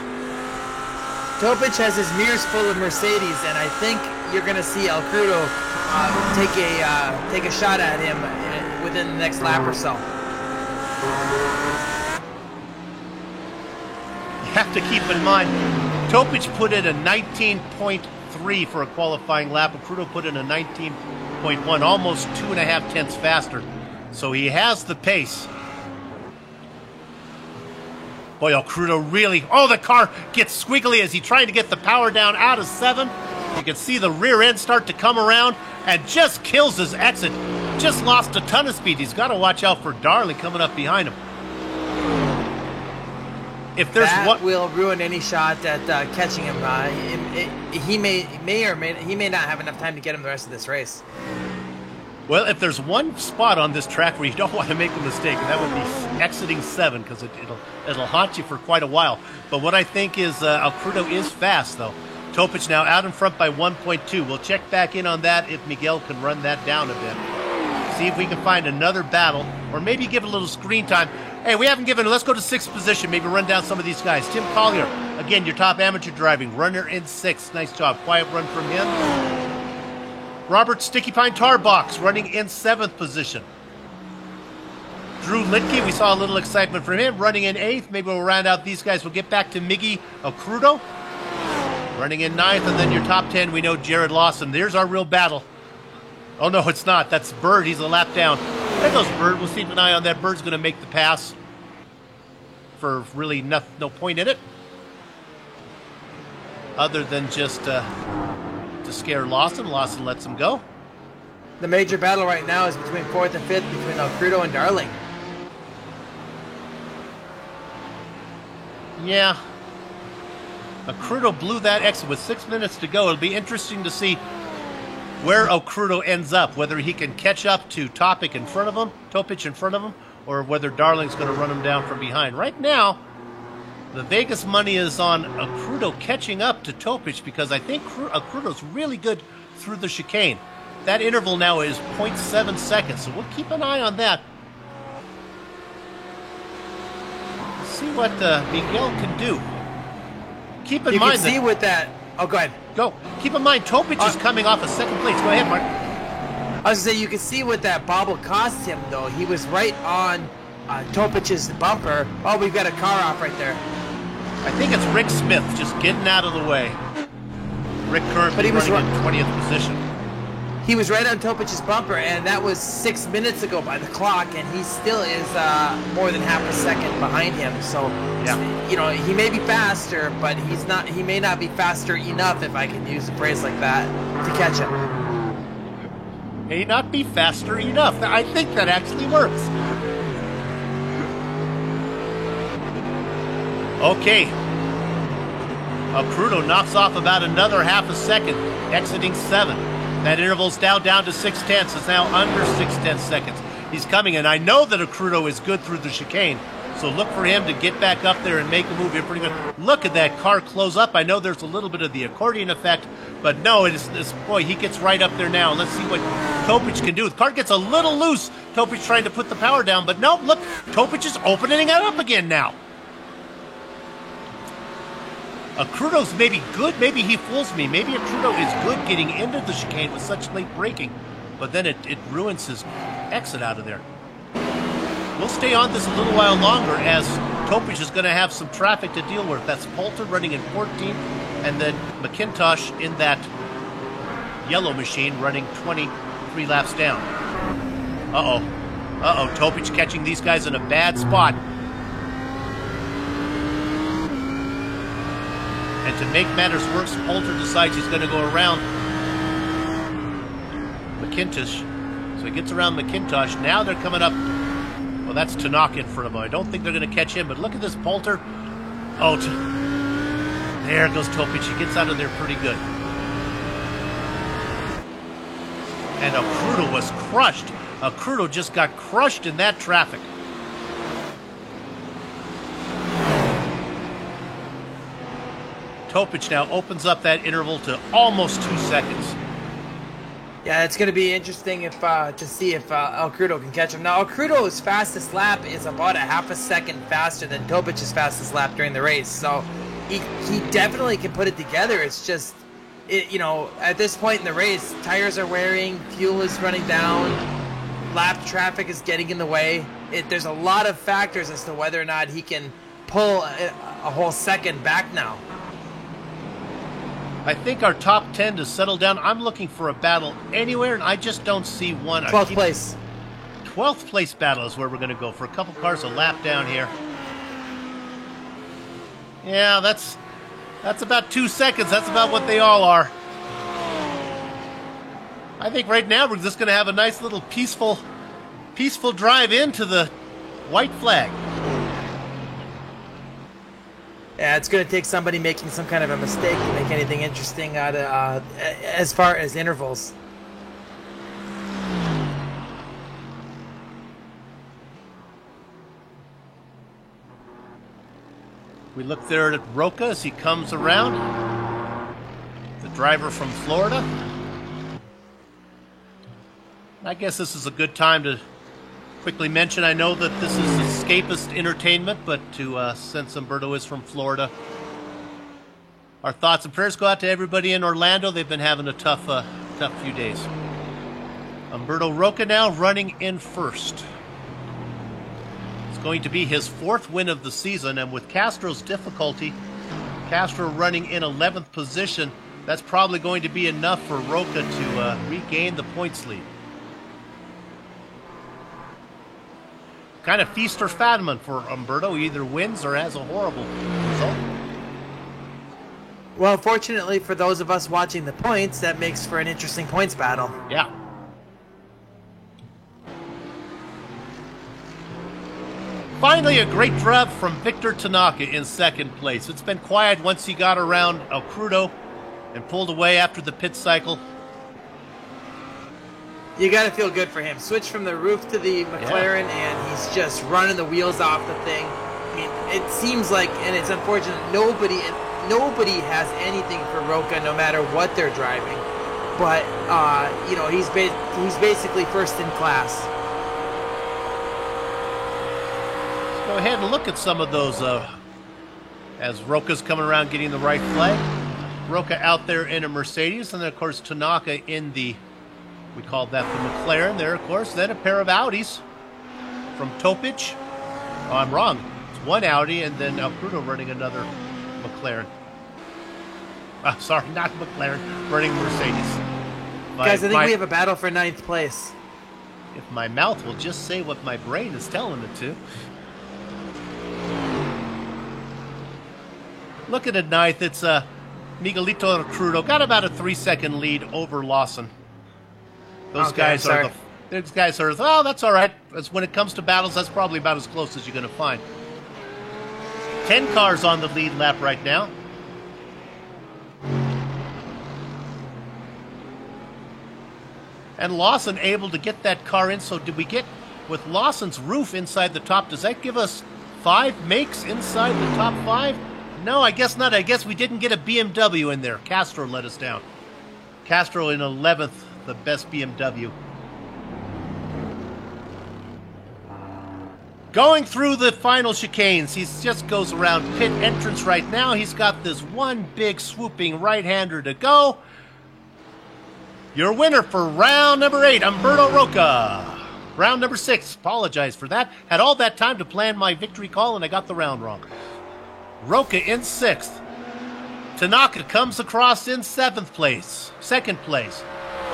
Topic has his mirrors full of Mercedes, and I think you're going to see El Crudo take a shot at him within the next lap or so. You have to keep in mind, Topic put in a 19.3 for a qualifying lap, and Crudo put in a 19.1, almost 2.5 tenths faster. So he has the pace. Boy, Crudo really... Oh, the car gets squiggly as he tried to get the power down out of 7. You can see the rear end start to come around and just kills his exit. Just lost a ton of speed. He's got to watch out for Darley coming up behind him. If there's that will ruin any shot at catching him. He may not have enough time to get him the rest of this race. Well, if there's one spot on this track where you don't want to make a mistake, that would be exiting 7, because it'll haunt you for quite a while. But what I think is Crudo is fast, though. Topic now out in front by 1.2. We'll check back in on that if Miguel can run that down a bit. See if we can find another battle, or maybe give a little screen time. Hey, we haven't given... Let's go to 6th position, maybe run down some of these guys. Tim Collier, again, your top amateur driving. Runner in 6th. Nice job. Quiet run from him. Robert Sticky Pine Tarbox running in 7th position. Drew Litke, we saw a little excitement from him, running in 8th. Maybe we'll round out these guys. We'll get back to Miggy Crudo, running in 9th. And then your top 10, we know Jared Lawson. There's our real battle. Oh, no, it's not. That's Bird. He's a lap down. There goes Bird. We'll keep an eye on that. Bird's going to make the pass for really no point in it, other than just... to scare Lawson. Lawson lets him go. The major battle right now is between 4th and 5th, between Crudo and Darling. Yeah. Crudo blew that exit with 6 minutes to go. It'll be interesting to see where Crudo ends up, whether he can catch up to Topic in front of him, or whether Darling's going to run him down from behind. Right now, the Vegas money is on Crudo catching up to Topic, because I think Crudo's really good through the chicane. That interval now is 0.7 seconds, so we'll keep an eye on that. Let's see what Miguel can do. Keep in You mind can see with that. Oh, go ahead. Go. Keep in mind, Topic is coming off a second place. Go ahead, Mark. I was gonna say, you can see what that bobble cost him, though. He was right on Topic's bumper. Oh, we've got a car off right there. I think it's Rick Smith just getting out of the way. Rick currently But he was running in 20th position. He was right on Topic's bumper, and that was 6 minutes ago by the clock, and he still is more than half a second behind him. So, Yeah. you know, he may be faster, but he's not. He may not be faster enough, if I can use a phrase like that, to catch him. May not be faster enough. I think that actually works. Okay. Crudo knocks off about another half a second, exiting 7. That interval's now down to 6/10. It's now under 6/10 seconds. He's coming, and I know that Crudo is good through the chicane, so look for him to get back up there and make a move here pretty good. Look at that car close up. I know there's a little bit of the accordion effect, but no, boy, he gets right up there now. Let's see what Topic can do. The car gets a little loose. Topic trying to put the power down, but no, look, Topic is opening it up again now. Crudo's maybe good. Maybe he fools me. Maybe Crudo is good getting into the chicane with such late braking, but then it ruins his exit out of there. We'll stay on this a little while longer as Topic is going to have some traffic to deal with. That's Poulter running in 14th, and then McIntosh in that yellow machine running 23 laps down. Uh-oh. Topic catching these guys in a bad spot. And to make matters worse, Poulter decides he's going to go around McIntosh. So he gets around McIntosh. Now they're coming up. Well, that's Tanaka in front of him. I don't think they're going to catch him, but look at this Poulter. Oh, there goes Topic. He gets out of there pretty good. And Crudo was crushed. Crudo just got crushed in that traffic. Topic now opens up that interval to almost 2 seconds. Yeah, it's going to be interesting if to see if El Crudo can catch him. Now, El Crudo's fastest lap is about a half a second faster than Topic's fastest lap during the race, so he definitely can put it together. It's just, at this point in the race, tires are wearing, fuel is running down, lap traffic is getting in the way. There's a lot of factors as to whether or not he can pull a whole second back now. I think our top 10 to settle down. I'm looking for a battle anywhere, and I just don't see one. 12th place. 12th place battle is where we're going to go for a couple cars a lap down here. Yeah, that's about 2 seconds. That's about what they all are. I think right now we're just going to have a nice little peaceful drive into the white flag. Yeah, it's going to take somebody making some kind of a mistake to make anything interesting out of, as far as intervals. We look there at Roca as he comes around. The driver from Florida. I guess this is a good time to quickly mention, I know that this is escapist entertainment, but since Umberto is from Florida, our thoughts and prayers go out to everybody in Orlando. They've been having a tough few days. Umberto Roca now running in first. It's going to be his 4th win of the season, and with Castro's difficulty, Castro running in 11th position, that's probably going to be enough for Roca to regain the points lead. Kind of feast or famine for Umberto. He either wins or has a horrible result. Well, fortunately for those of us watching the points, that makes for an interesting points battle. Yeah. Finally, a great drive from Victor Tanaka in 2nd place. It's been quiet once he got around El Crudo and pulled away after the pit cycle. You got to feel good for him. Switch from the roof to the McLaren, and he's just running the wheels off the thing. I mean, it seems like, and it's unfortunate, nobody has anything for Roca, no matter what they're driving. But he's basically first in class. Let's go ahead and look at some of those as Roca's coming around getting the right flag. Roca out there in a Mercedes, and then, of course, Tanaka in the, we called that the McLaren there, of course. Then a pair of Audis from Topic. Oh, I'm wrong. It's one Audi, and then Alcrudo running another McLaren. Sorry, not McLaren, running Mercedes. Guys, I think we have a battle for 9th place. If my mouth will just say what my brain is telling it to. Looking at 9th, it's Miguelito Alcrudo. Got about a 3-second lead over Lawson. Those guys are oh, that's all right. When it comes to battles, that's probably about as close as you're going to find. 10 cars on the lead lap right now. And Lawson able to get that car in. So did we get, with Lawson's roof inside the top, does that give us 5 makes inside the top 5? No, I guess not. I guess we didn't get a BMW in there. Castro let us down. Castro in 11th, the best BMW. Going through the final chicanes, he just goes around pit entrance right now. He's got this one big swooping right-hander to go. Your winner for round number 8, Humberto Roca. Round number 6, apologize for that. Had all that time to plan my victory call, and I got the round wrong. Roca in 6th. Tanaka comes across in 7th place. 2nd place.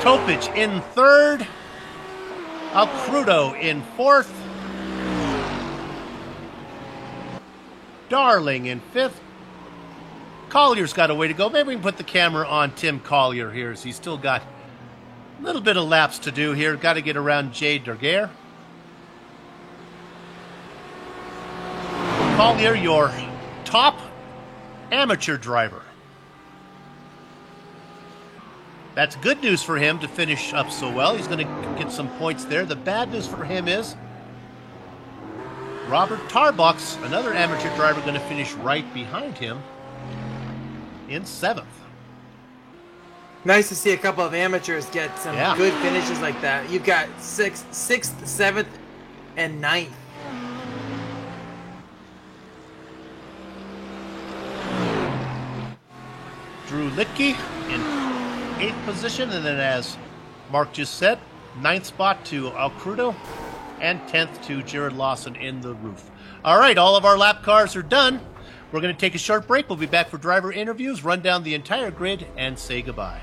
Topic in 3rd. Alcrudo in 4th. Darling in 5th. Collier's got a way to go. Maybe we can put the camera on Tim Collier here, as he's still got a little bit of laps to do here. Got to get around Jay Derguer. Collier, your top amateur driver. That's good news for him to finish up so well. He's going to get some points there. The bad news for him is Robert Tarbox, another amateur driver, going to finish right behind him in 7th. Nice to see a couple of amateurs get some good finishes like that. You've got 6th, 7th, and 9th. Drew Litke in 8th position, and then, as Mark just said, 9th spot to Alcrudo, and 10th to Jared Lawson in the roof. All right, all of our lap cars are done. We're going to take a short break. We'll be back for driver interviews, run down the entire grid, and say goodbye.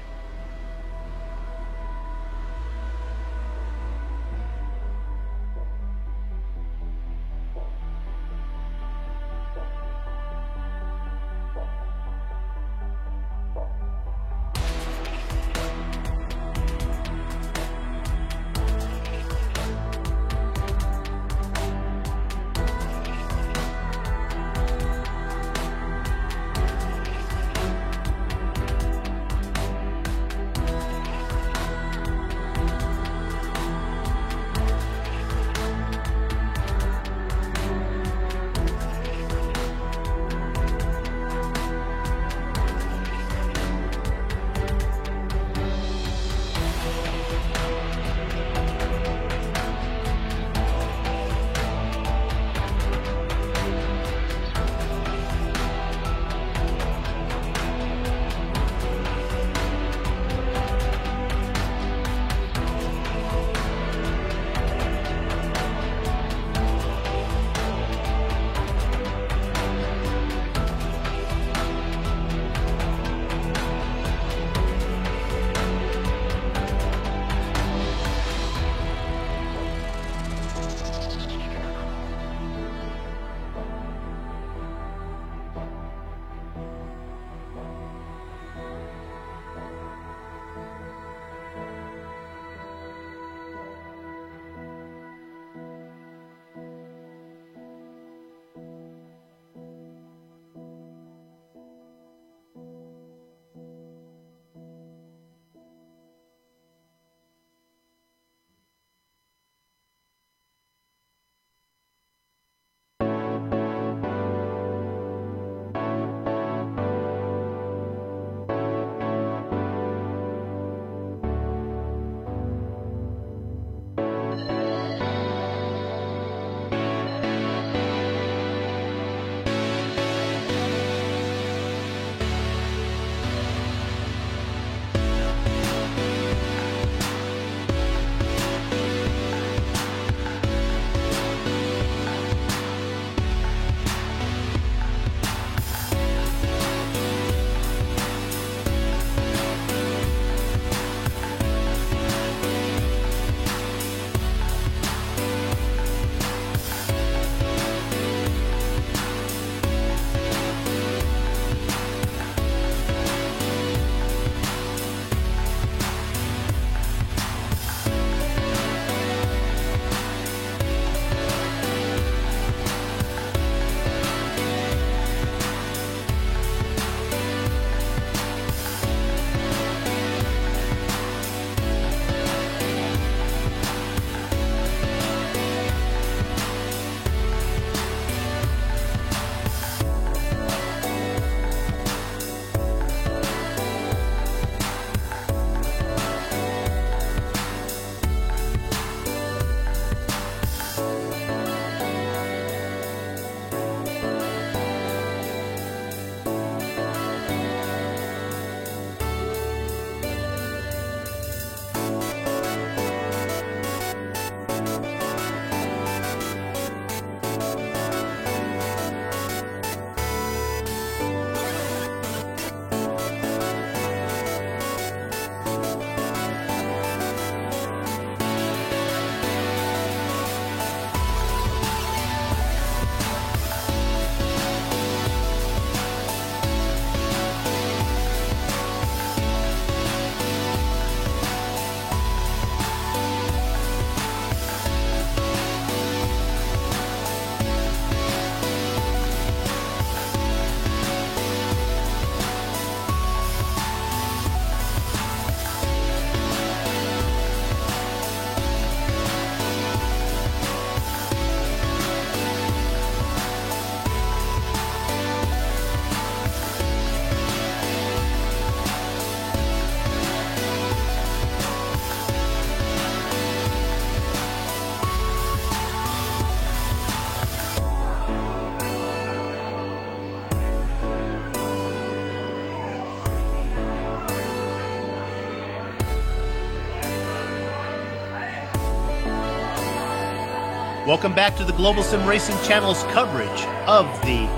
Welcome back to the Global Sim Racing Channel's coverage of the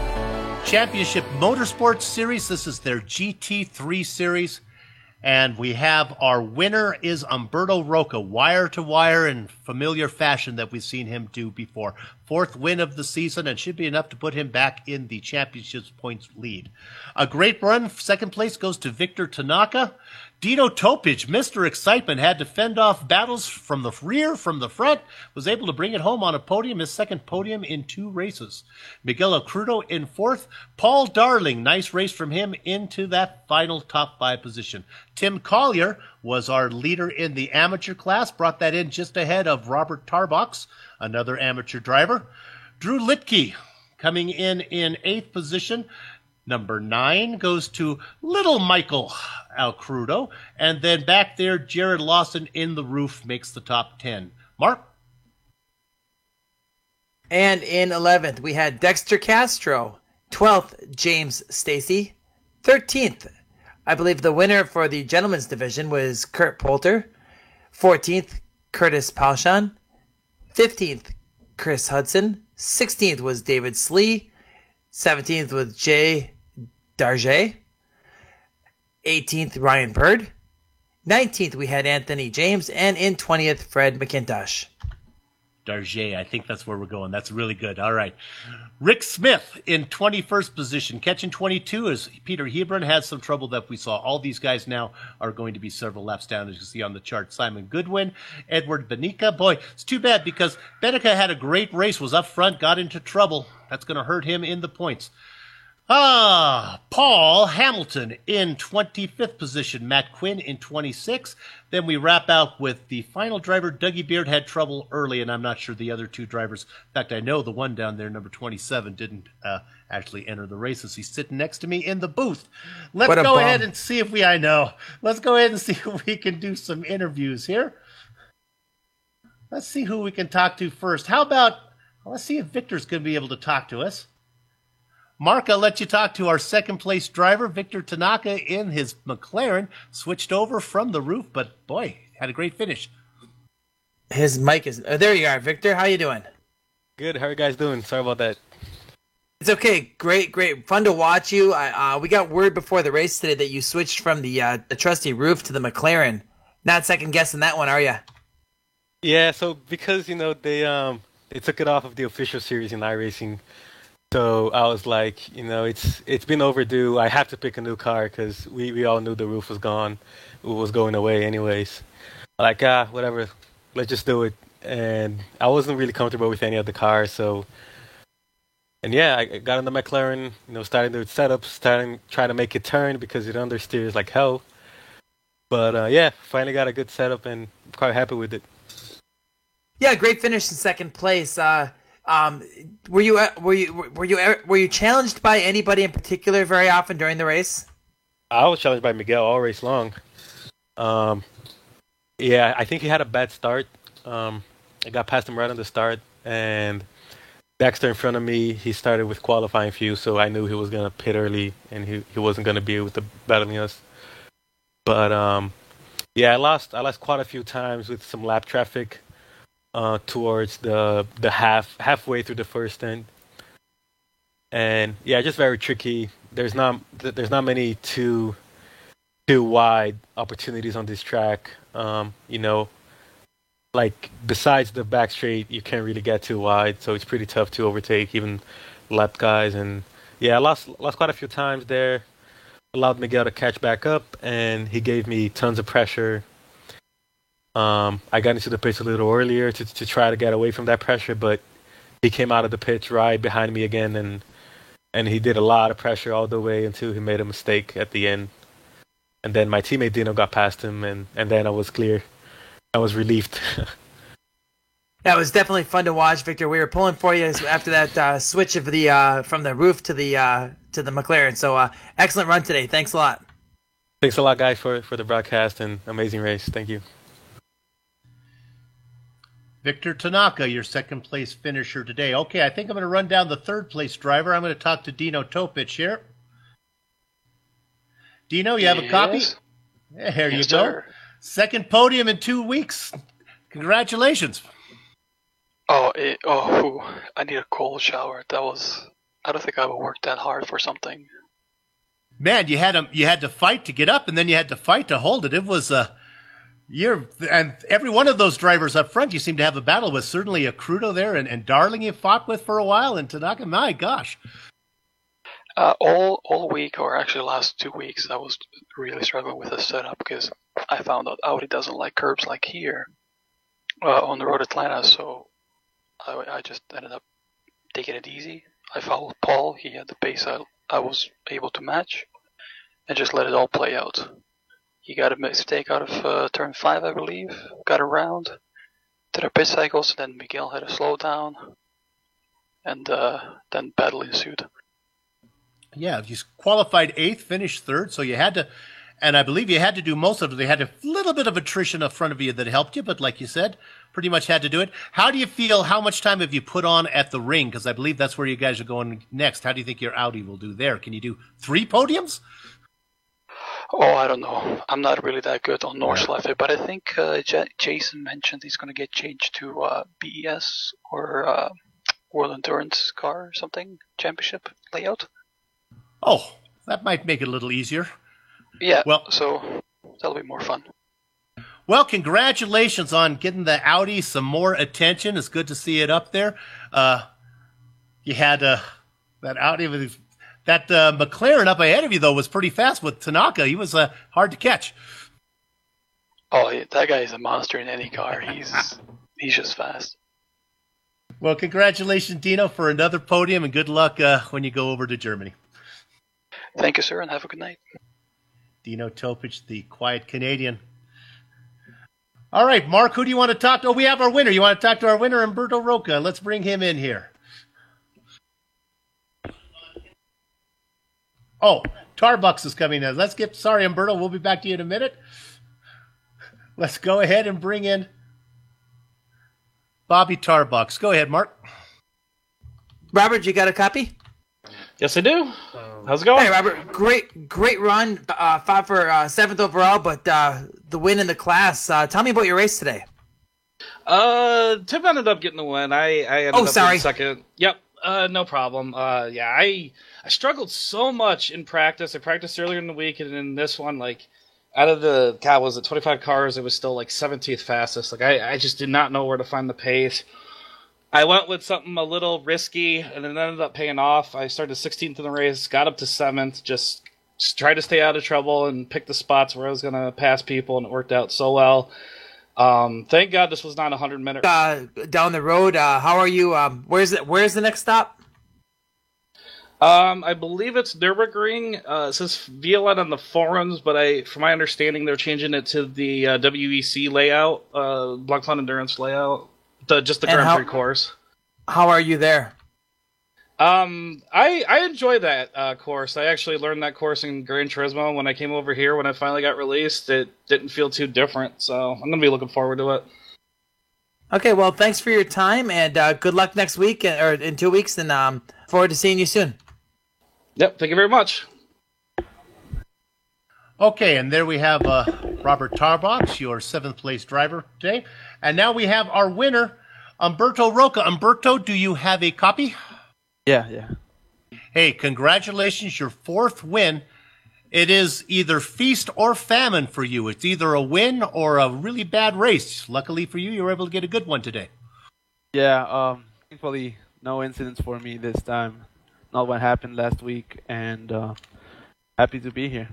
Championship Motorsports Series. This is their GT3 Series. And we have our winner is Umberto Roca, wire to wire in familiar fashion that we've seen him do before. 4th win of the season, and should be enough to put him back in the championship's points lead. A great run. 2nd place goes to Victor Tanaka. Dino Topic, Mr. Excitement, had to fend off battles from the rear, from the front, was able to bring it home on a podium, his 2nd podium in 2 races. Miguel Crudo in 4th. Paul Darling, nice race from him into that final top 5 position. Tim Collier was our leader in the amateur class, brought that in just ahead of Robert Tarbox, another amateur driver. Drew Litke coming in 8th position. Number 9 goes to Little Michael Alcrudo. And then back there, Jared Lawson in the roof makes the top 10. Mark? And in 11th, we had Dexter Castro. 12th, James Stacy. 13th, I believe the winner for the gentlemen's division was Kurt Poulter. 14th, Curtis Palshan. 15th, Chris Hudson. 16th was David Slee. 17th was Jay Darget. 18th, Ryan Bird. 19th, we had Anthony James. And in 20th, Fred McIntosh. Darget, I think that's where we're going. That's really good. All right. Rick Smith in 21st position. Catching 22 as Peter Hebron had some trouble that we saw. All these guys now are going to be several laps down, as you see on the chart. Simon Goodwin, Edward Benica. Boy, it's too bad because Benica had a great race, was up front, got into trouble. That's going to hurt him in the points. Paul Hamilton in 25th position. Matt Quinn in 26th. Then we wrap out with the final driver. Dougie Beard had trouble early, and I'm not sure the other 2 drivers. In fact, I know the one down there, number 27, didn't actually enter the races. He's sitting next to me in the booth. Let's go ahead and see if Let's go ahead and see if we can do some interviews here. Let's see who we can talk to first. How about, let's see if Victor's going to be able to talk to us. Mark, I'll let you talk to our 2nd place driver, Victor Tanaka, in his McLaren. Switched over from the roof, but boy, had a great finish. His mic is... there you are, Victor. How you doing? Good. How are you guys doing? Sorry about that. It's okay. Great. Fun to watch you. We got word before the race today that you switched from the trusty roof to the McLaren. Not second guessing that one, are you? Yeah, so because, they took it off of the official series in iRacing. So I was like, it's been overdue. I have to pick a new car because we all knew the roof was gone. It was going away anyways. Like, whatever. Let's just do it. And I wasn't really comfortable with any of the cars. So, and yeah, I got in the McLaren, starting to set up, trying to make it turn because it understeers like hell. But yeah, finally got a good setup and I'm quite happy with it. Yeah, great finish in 2nd place. Were you challenged by anybody in particular very often during the race? I was challenged by Miguel all race long. Yeah, I think he had a bad start. I got past him right on the start, and Dexter in front of me, he started with qualifying fuel, so I knew he was gonna pit early, and he wasn't gonna be able to battling us. But yeah, I lost quite a few times with some lap traffic. Towards the halfway through the first end, and yeah, just very tricky. There's not many too wide opportunities on this track. Like besides the back straight, you can't really get too wide, so it's pretty tough to overtake even lap guys. And yeah, I lost quite a few times there. Allowed Miguel to catch back up, and he gave me tons of pressure. I got into the pits a little earlier to try to get away from that pressure, but he came out of the pits right behind me again, and he did a lot of pressure all the way until he made a mistake at the end. And then my teammate Dino got past him, and then I was clear. I was relieved. That was definitely fun to watch, Victor. We were pulling for you after that switch of the from the roof to the McLaren. So excellent run today. Thanks a lot. Thanks a lot, guys, for the broadcast and amazing race. Thank you. Victor Tanaka, your 2nd place finisher today. Okay, I think I'm going to run down the 3rd place driver. I'm going to talk to Dino Topic here. Dino, you have a copy? There you go. Sir. 2nd podium in 2 weeks. Congratulations. I need a cold shower. I don't think I ever worked that hard for something. Man, you had to fight to get up, and then you had to fight to hold it. It was and every one of those drivers up front you seem to have a battle with. Certainly Crudo there, and Darling you fought with for a while, and Tanaka, my gosh. All week, or actually last 2 weeks, I was really struggling with the setup because I found out Audi doesn't like curbs like here on the road Atlanta, so I just ended up taking it easy. I followed Paul. He had the pace I was able to match, and just let it all play out. He got a mistake out of turn 5, I believe. Got around, did our pit cycles, then Miguel had a slow down, and then battle ensued. Yeah, you qualified 8th, finished 3rd, so you had to, and I believe you had to do most of it. They had a little bit of attrition up front of you that helped you, but like you said, pretty much had to do it. How do you feel? How much time have you put on at the ring? Because I believe that's where you guys are going next. How do you think your Audi will do there? Can you do 3 podiums? Oh, I don't know. I'm not really that good on Nordschleife, but I think Jason mentioned he's going to get changed to BES or World Endurance Car or something, championship layout. Oh, that might make it a little easier. Yeah, well, so that'll be more fun. Well, congratulations on getting the Audi some more attention. It's good to see it up there. You had that Audi with that McLaren up ahead of you, though, was pretty fast with Tanaka. He was hard to catch. Oh, yeah, that guy is a monster in any car. He's just fast. Well, congratulations, Dino, for another podium, and good luck when you go over to Germany. Thank you, sir, and have a good night. Dino Topic, the quiet Canadian. All right, Mark, who do you want to talk to? Oh, we have our winner. You want to talk to our winner, Umberto Roca. Let's bring him in here. Oh, Tarbucks is coming in. Sorry, Umberto, we'll be back to you in a minute. Let's go ahead and bring in Bobby Tarbucks. Go ahead, Mark. Robert, you got a copy? Yes, I do. How's it going? Hey, Robert. Great run. Fought for 7th overall, but the win in the class. Tell me about your race today. Tim ended up getting the win. I ended up sorry. getting second. Yep. No problem. I struggled so much in practice. I practiced earlier in the week, and in this one, like, out of the, 25 cars, it was still, like, 17th fastest. Like, I just did not know where to find the pace. I went with something a little risky, and it ended up paying off. I started 16th in the race, got up to 7th, just tried to stay out of trouble and pick the spots where I was going to pass people, and it worked out so well. Thank God this was not a 100-minute. Down the road, how are you? Where's the next stop? I believe it's Nürburgring. It says VLN on the forums, but from my understanding, they're changing it to the WEC layout, Blancpain Endurance layout. Just the Grand Prix course. How are you there? I enjoy that course. I actually learned that course in Gran Turismo when I came over here. When I finally got released, it didn't feel too different. So I'm gonna be looking forward to it. Okay, well, thanks for your time, and good luck next week or in 2 weeks. And forward to seeing you soon. Yep, thank you very much. Okay, and there we have Robert Tarbucks, your 7th place driver today. And now we have our winner, Umberto Roca. Umberto, do you have a copy? Yeah. Hey, congratulations, your 4th win. It is either feast or famine for you. It's either a win or a really bad race. Luckily for you, you were able to get a good one today. Yeah, thankfully no incidents for me this time. Not what happened last week, and happy to be here.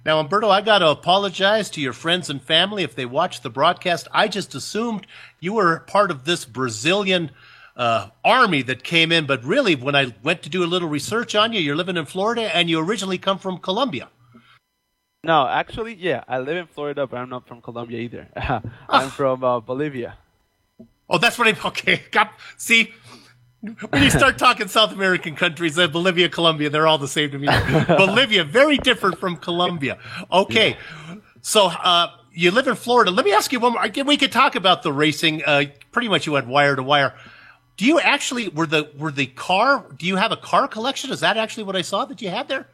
Now, Umberto, I got to apologize to your friends and family if they watched the broadcast. I just assumed you were part of this Brazilian army that came in, but really, when I went to do a little research on you, you're living in Florida, and you originally come from Colombia. No, actually, yeah, I live in Florida, but I'm not from Colombia either. I'm from Bolivia. Oh, that's what okay. See, when you start talking South American countries, Bolivia, Colombia, they're all the same to me. Bolivia, very different from Colombia. Okay, so you live in Florida. Let me ask you one more. We could talk about the racing. Pretty much you went wire to wire. Do you actually, do you have a car collection? Is that actually what I saw that you had there?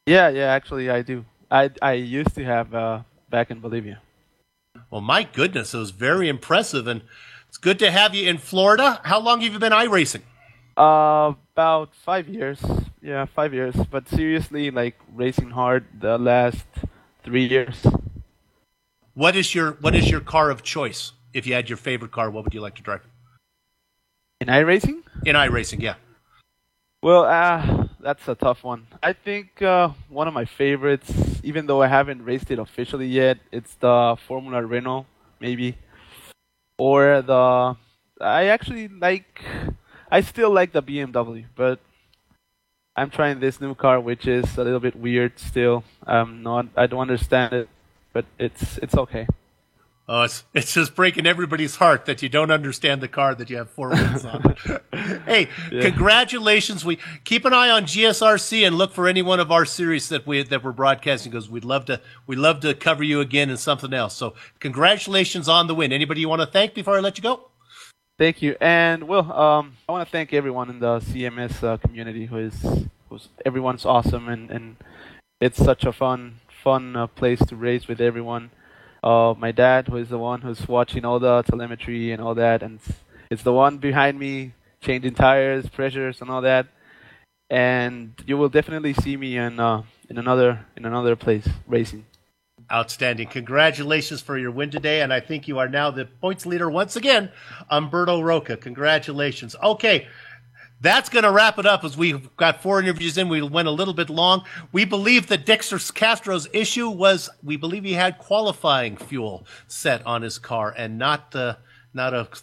Yeah, actually I do. I used to have back in Bolivia. Well, my goodness, it was very impressive. And It's good to have you in Florida. How long have you been iRacing? About 5 years. Yeah, 5 years. But seriously, like racing hard the last 3 years. What is your car of choice? If you had your favorite car, what would you like to drive? In iRacing? In iRacing, yeah. Well, that's a tough one. I think one of my favorites, even though I haven't raced it officially yet, it's the Formula Renault, maybe. Or I still like the BMW, but I'm trying this new car, which is a little bit weird still. I don't understand it, but it's okay. Oh, it's just breaking everybody's heart that you don't understand the car that you have 4 wheels on. Hey, yeah. Congratulations! We keep an eye on GSRC and look for any one of our series that we're broadcasting, because we'd love to cover you again in something else. So congratulations on the win. Anybody you want to thank before I let you go? Thank you, and I want to thank everyone in the CMS community who's everyone's awesome, and it's such a fun place to race with everyone. My dad, who is the one who's watching all the telemetry and all that, and it's the one behind me changing tires, pressures, and all that. And you will definitely see me in another place racing. Outstanding. Congratulations for your win today, and I think you are now the points leader once again, Humberto Roca. Congratulations. Okay, that's going to wrap it up, as we've got 4 interviews in. We went a little bit long. We believe that Dexter Castro's issue was, we believe he had qualifying fuel set on his car and not a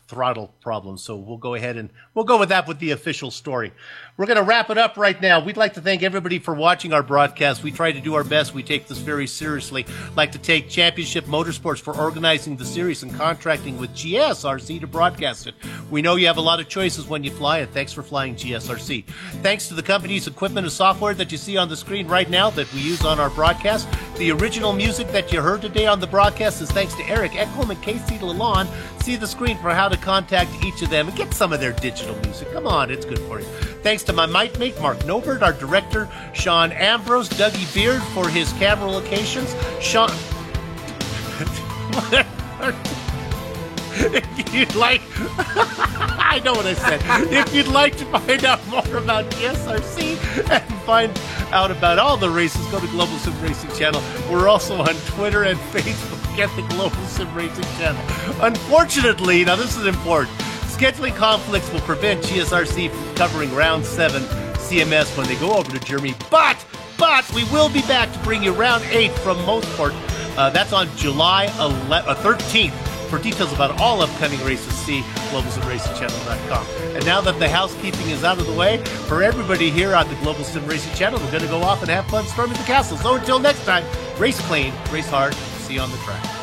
throttle problem. So we'll go ahead and we'll go with that with the official story. We're going to wrap it up right now. We'd like to thank everybody for watching our broadcast. We try to do our best. We take this very seriously. I'd like to thank Championship Motorsports for organizing the series and contracting with GSRC to broadcast it. We know you have a lot of choices when you fly, and thanks for flying GSRC. Thanks to the company's equipment and software that you see on the screen right now that we use on our broadcast. The original music that you heard today on the broadcast is thanks to Eric Ekholm and Casey Lalonde. See the screen for how to contact each of them and get some of their digital music. Come on, it's good for you. Thanks to my mic mate, Mark Nobert, our director, Sean Ambrose, Dougie Beard for his camera locations. Sean... If you'd like... I know what I said. If you'd like to find out more about GSRC and find out about all the races, go to Global Sim Racing Channel. We're also on Twitter and Facebook. Get the Global Sim Racing Channel. Unfortunately, now this is important, scheduling conflicts will prevent GSRC from covering Round 7 CMS when they go over to Germany. But we will be back to bring you Round 8 from Mosport. That's on July 13th. For details about all upcoming races, see GlobalSimRacingChannel.com. And now that the housekeeping is out of the way, for everybody here on the Global Sim Racing Channel, we're going to go off and have fun storming the castle. So until next time, race clean, race hard, see you on the track.